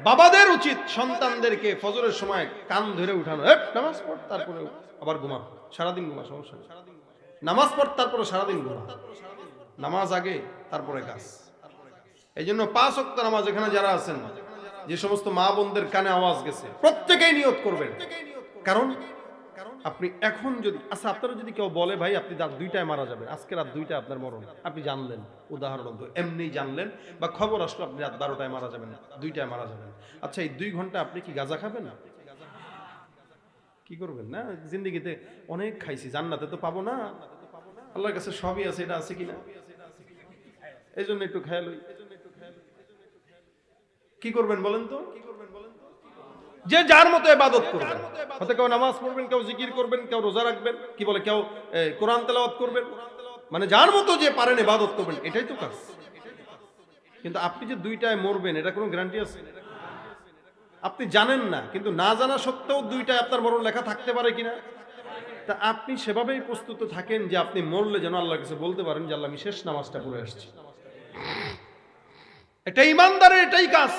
বাবাদের উচিত সন্তানদেরকে ফজরের সময় কান ধরে উঠানো, নামাজ পড়, তারপরে আবার ঘুমা, সারাদিন ঘুমা, সমস্যা নেই, নামাজ পড়, তারপরে সারাদিন ঘুমা, নামাজ আগে তারপরে কাজ। এই জন্য 5 ওয়াক্ত নামাজ এখানে যারা আছেন, যে সমস্ত মা বোনদের কানে আওয়াজ গেছে, প্রত্যেকেই নিয়ত করবেন। কারণ আপনি এখন যদি, আচ্ছা আপনারা যদি কেউ বলে ভাই আপনি রাত 2টায় মারা যাবেন, আজকে রাত 2টায় আপনার মরণ, আপনি জানলেন, উদাহরণ তো এমনি জানলেন, বা খবর আসলো আপনি রাত 12টায় মারা যাবেন, 2টায় মারা যাবেন। আচ্ছা এই 2 ঘন্টা আপনি কি গাঁজা খাবেন? কি করবেন? না, জিন্দেগিতে অনেক খাইছি, জান্নাতে তো পাবো না, আল্লাহর কাছে সবই আছে, এটা আছে কিনা, এই জন্য একটু খেয়াল হই। কি করবেন বলেন তো? যে যার মতো ইবাদত করবেন, হয়তো কেউ নামাজ পড়বেন, কেউ জিকির করবেন, কেউ রোজা রাখবেন, কি বলে কেউ কোরআন তেলাওয়াত করবেন, মানে যার মতো যে পারেন ইবাদত করবেন, এটাই তো কাজ। কিন্তু আপনি যে 2টায় মরবেন, এটা কোনো গ্যারান্টি আছে? আপনি জানেন না, কিন্তু না জানা সত্ত্বেও 2টায় আপনার মরণ লেখা থাকতে পারে কিনা, তা আপনি সেভাবেই প্রস্তুত থাকেন যে আপনি মরলে যেন আল্লাহর কাছে বলতে পারেন যে আল্লাহ আমি শেষ নামাজটা পড়ে আসছি। এটা ইমানদারের এটাই কাজ।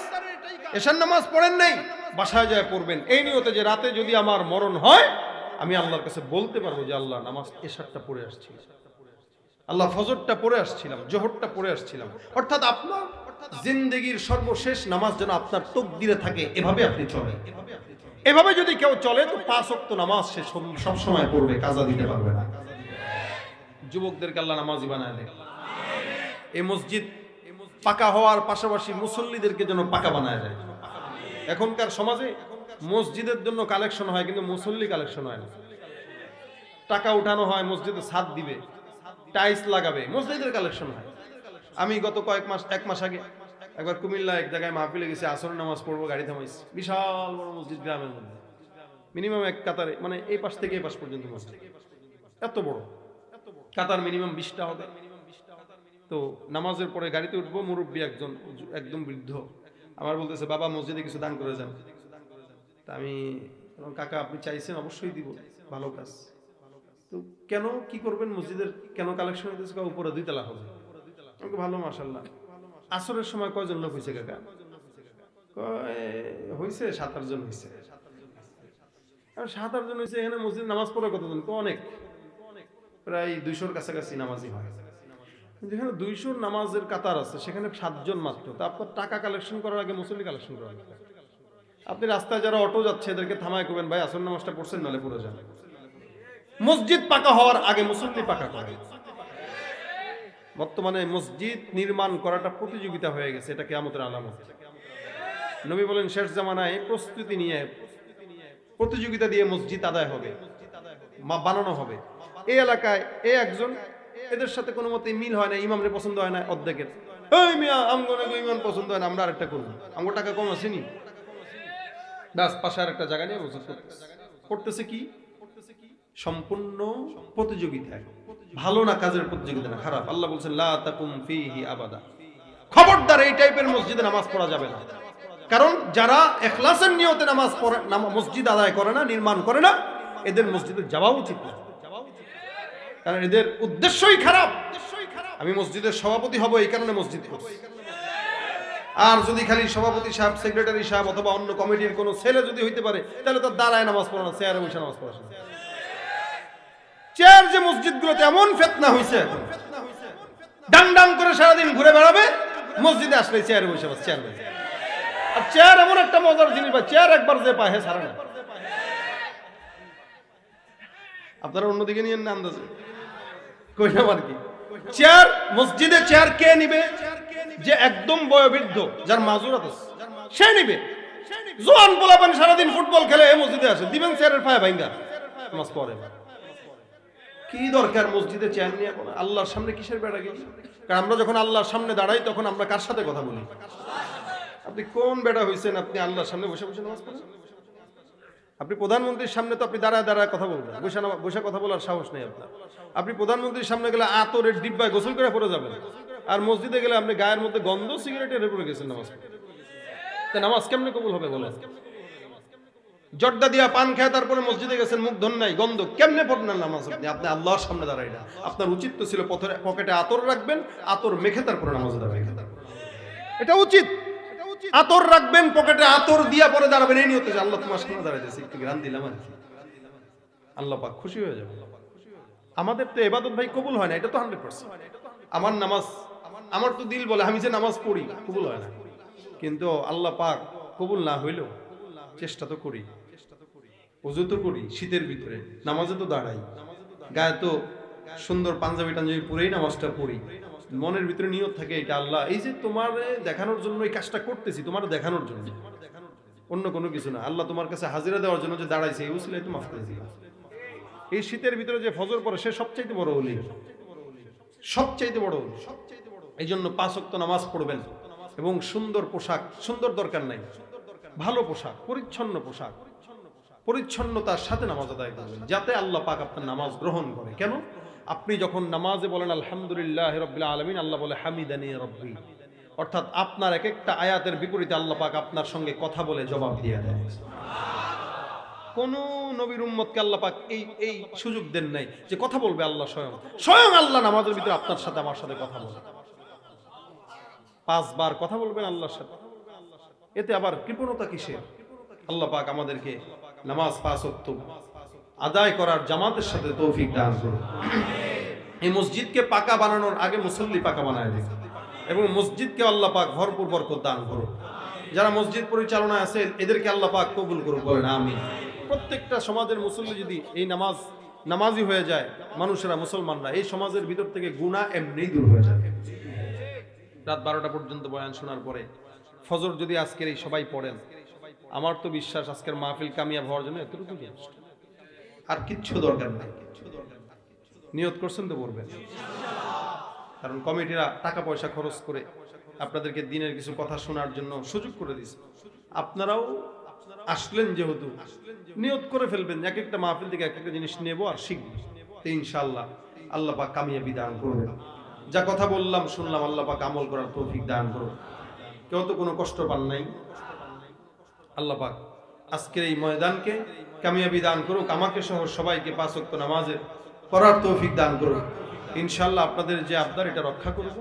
এশার নামাজ পড়েন নাই, বাসায় যায় পড়বেন, এই নিয়তে যে রাতে যদি আমার মরণ হয়, আমি আল্লাহর কাছে বলতে পারবো যে আল্লাহ নামাজ এশারটা পড়ে আসছি, আল্লাহ ফজরটা পড়ে আসছিলাম, জোহরটা পড়ে আসছিলাম। অর্থাৎ আপনার জিন্দেগির সর্বশেষ নামাজ যেন আপনার তকদিরে থাকে, এভাবে আপনি চলেন। এভাবে যদি কেউ চলে, তো 5 ওয়াক্ত নামাজ সে সব সময় পড়বে, কাজা দিতে পারবে না। যুবকদেরকে আল্লাহ নামাজি বানায় দেয়। এই মসজিদ পাকা হওয়ার পাশাপাশি মুসল্লিদেরকে যেন পাকা বানায় যায়। এখনকার সমাজে মসজিদের জন্য কালেকশন হয়, কিন্তু মুসল্লি কালেকশন হয় না। টাকা উঠানো হয়, মসজিদে ছাদ দিবে, টাইলস লাগাবে, মসজিদের কালেকশন হয়। আমি গত এক মাস আগে একবার কুমিল্লা এক জায়গায় মাহফিলে গেছি, আসরের নামাজ পড়বো, গাড়ি থামাইছি, বিশাল বড় মসজিদ, গ্রামের মধ্যে, মিনিমাম এক কাতারে, মানে এই পাশ থেকে এই পাশ পর্যন্ত মসজিদ, এত বড় কাতার, মিনিমাম 20টা হবে। তো নামাজের পরে গাড়িতে উঠবো, মুরব্বী একজন, একদম বৃদ্ধ, আমার বলতেছে বাবা মসজিদে কিছু দান করে যান। তা আমি, কাকা আপনি চাইছেন, অবশ্যই দিব, ভালো কাজ। তো তো কেন কি করবেন মসজিদের কেন কালেকশন হইতেছে উপরে 2 তলা হবে আমাকে ভালো মাশাআল্লাহ আসরের সময় কয়জন লোক হইছে কাকা হইছে 7-8 জন হইছে আর 7-8 জন হইছে এখানে মসজিদে নামাজ পড়ে কতজন তো অনেক প্রায় 200 এর কাছাকাছি নামাজি হয় যেখানে 200 নামাজের কাতার আছে সেখানে 7 জন মাত্র তা আপনার টাকা কালেকশন করার আগে মুসল্লি কালেকশন করা লাগবে আপনি রাস্তায় যারা অটো যাচ্ছে এদেরকে থামায় কবেন ভাই আসর নামাজটা পড়ছেন নালে পুরো যান মসজিদ পাকা হওয়ার আগে মুসল্লি পাকা করে বর্তমানে মসজিদ নির্মাণ করাটা প্রতিযোগিতা হয়ে গেছে এটা কিয়ামতের আলামত নবী বলেন শেষ জামানায় প্রস্তুতি নিয়ে প্রতিযোগিতা দিয়ে মসজিদ আদায় হবে বানানো হবে এই এলাকায় এই একজন এদের সাথে কোনো মতে মিল হয় না ইমামরে পছন্দ হয় না অর্ধেকের এই মিয়া আমগো ইমাম পছন্দ হয় না আমরা আরেকটা করব আমগো টাকা কম আছে নি দাস পাশে আরেকটা জায়গা নিয়ে মসজিদ করতেছে কি সম্পূর্ণ প্রতিযোগিতা ভালো না কাজের প্রতিযোগিতা না খারাপ আল্লাহ বলেন লা তাকুম ফীহি আবাদা খবরদার এই টাইপের মসজিদে নামাজ পড়া যাবে না কারণ যারা ইখলাসের নিয়তে নামাজ পড়ে মসজিদ আদায় করে না নির্মাণ করে না এদের মসজিদে যাওয়া উচিত না কারণ এদের উদ্দেশ্যই খারাপ আমি মসজিদের সভাপতি হব এই কারণে মসজিদ করছি আর যদি খালি সভাপতি সাহেব সেক্রেটারি সাহেব অথবা অন্য কমিটির কোনো ছেলে যদি হইতে পারে তাহলে তো দাঁড়ায় নামাজ পড়া না চেয়ারে বসে নামাজ পড়া চেয়ার যে মসজিদগুলোতে এমন ফিতনা হইছে এখন ডাং ডাং করে সারাদিন ঘুরে বেড়াবে মসজিদে আসলে চেয়ারে বসে বাস চেয়ার বসে আর চেয়ার এমন একটা মজার জিনিস বা চেয়ার একবার যে পায় সারা না আপনারা অন্যদিকে নিয়ে না আন্দাজে কইলাম আর কি চেয়ার মসজিদে চেয়ার কে নিবে যে একদম বয়োবৃদ্ধ যার মাজুরাত আছে সে নিবে জোয়ান পোলাপান সারাদিন ফুটবল খেলে এই মসজিদে আসে দিবেন চেয়ারের পায়ে ভাঙ্গা নামাজ পড়ে কি দরকার মসজিদে চেয়ার নিয়ে আল্লাহর সামনে কিসের বেড়া গেল কারণ আমরা যখন আল্লাহর সামনে দাঁড়াই তখন আমরা কার সাথে কথা বলি আপনি কোন বেড়া হইছেন আপনি আল্লাহর সামনে বসে বসে নামাজ পড়েন আপনি প্রধানমন্ত্রীর সামনে তো আপনি দাঁড়ায় দাঁড়ায় কথা বলবেন বসে কথা বলার সাহস নেই আপনার আপনি প্রধানমন্ত্রীর সামনে গেলে আতরের ডিব্বায় গোসল করে পড়ে যাবেন আর মসজিদে গেলে আপনি গায়ের মধ্যে গন্ধ সিগারেটের উপরে গেছেন নামাজ তা নামাজ কেমনে কবুল হবে বলেন জর্দা দিয়া পান খায় তারপরে মসজিদে গেছেন মুখ ধন নাই গন্ধ কেমনে পড়লেন নামাজ আপনি আল্লাহর সামনে দাঁড়াই না আপনার উচিত তো ছিল পকেটে আতর রাখবেন আতর মেখে তারপরে নামাজে দাঁড়াবেন এটা উচিত আতর রাখবেন পকেটে আতর দিয়া পরে দাঁড়াবেন এই নিয়তে যে আল্লাহ তোমার সামনে দাঁড়াইতেছে একটু গ্রান দিলাম আর কি আল্লাহ পাক খুশি হয়ে যাবে আমাদের তো ইবাদত ভাই কবুল হয় না এটা তো 100% আমার নামাজ আমার তো দিল বলে আমি যে নামাজ পড়ি কবুল হয় না কিন্তু আল্লাহ পাক কবুল না হইলেও চেষ্টা তো করি ওযু তো করি শীতের ভিতরে নামাজে তো দাঁড়াই গায়ে তো সুন্দর পাঞ্জাবি টাঞ্জাবি পরেই নামাজটা পড়ি মনের ভিতরে নিয়ত থাকে এটা আল্লাহ এই যে তোমার দেখানোর জন্য এই কাজটা করতেছি তোমার দেখানোর জন্য অন্য কোনো কিছু না আল্লাহ তোমার কাছে হাজিরা দেওয়ার জন্য যে দাঁড়াইছে এই উসিলাই তো মাফ করে দিও এই শীতের ভিতরে যে ফজর পড়ে সে সবচাইতে বড় ওলি সবচাইতে বড় ওলি এই জন্য 5 ওয়াক্ত নামাজ পড়বেন এবং সুন্দর পোশাক সুন্দর দরকার নাই ভালো পোশাক পরিচ্ছন্ন পোশাক পরিচ্ছন্নতার সাথে নামাজ আদায় করবেন যাতে আল্লাহ পাক আপনার নামাজ গ্রহণ করে কেন আপনি যখন নামাজে বলেন আলহামদুলিল্লাহি রাব্বিল আলামিন আল্লাহ বলে হামিদানি রাব্বি অর্থাৎ আপনার এক একটা আয়াতের বিপরীতে আল্লাহ পাক আপনার সঙ্গে কথা বলে জবাব দিয়ে দেয় কোন নবীর উম্মতকে আল্লাহ পাক এই সুযোগ দেন নাই যে কথা বলবে আল্লাহ স্বয়ং আল্লাহ নামাজের ভিতরে আপনার সাথে আমার সাথে কথা বলে 5 বার কথা বলবেন আল্লাহর সাথে এতে আবার কৃপণতা কিসের আল্লাহ পাক আমাদেরকে নামাজ 5 ওয়াক্ত আদায় করার জামাতের সাথে তৌফিক দান করুন এই মসজিদকে পাকা বানানোর আগে মুসল্লি পাকা বানায় দিন এবং মসজিদকে আল্লাহ পাক ভরপুর বরকত দান করুন যারা মসজিদ পরিচালনায় আছে এদেরকে আল্লাহ পাক কবুল করুন বলেন আমিন প্রত্যেকটা সমাজের মুসল্লি যদি এই নামাজি হয়ে যায় মানুষেরা মুসলমানরা এই সমাজের ভিতর থেকে গুনাহ এমনিই দূর হয়ে যাবে রাত 12টা পর্যন্ত বয়ান শোনার পরে ফজর যদি আজকের এই সবাই পড়েন আমার তো বিশ্বাস আজকের মাহফিল কামিয়াব হওয়ার জন্য এতটুকু যথেষ্ট আর কিচ্ছু দরকার নাই নিয়ত করছেন তো পড়বেন কারণ কমিটিরা টাকা পয়সা খরচ করে আপনাদেরকে দিনের কিছু কথা শোনার জন্য সুযোগ করে দিয়েছে আপনারাও আসলেন যেহেতু নিয়ত করে ফেলবেন এক একটা মাহফিল থেকে এক একটা জিনিস নেব আর শিখব তো ইনশাআল্লাহ আল্লাহ পাক কামিয়াবি দান করবেন যা কথা বললাম শুনলাম আল্লাহ পাক আমল করার তৌফিক দান করুন কেউ তো কোনো কষ্ট পান নাই আল্লাহ পাক আজকের এই ময়দানকে কামিয়াবি দান করুক আমাকে সহ সবাইকে 5 ওয়াক্ত নামাজের করার তৌফিক দান করুন। ইনশাআল্লাহ আপনাদের যে আবদার এটা রক্ষা করব।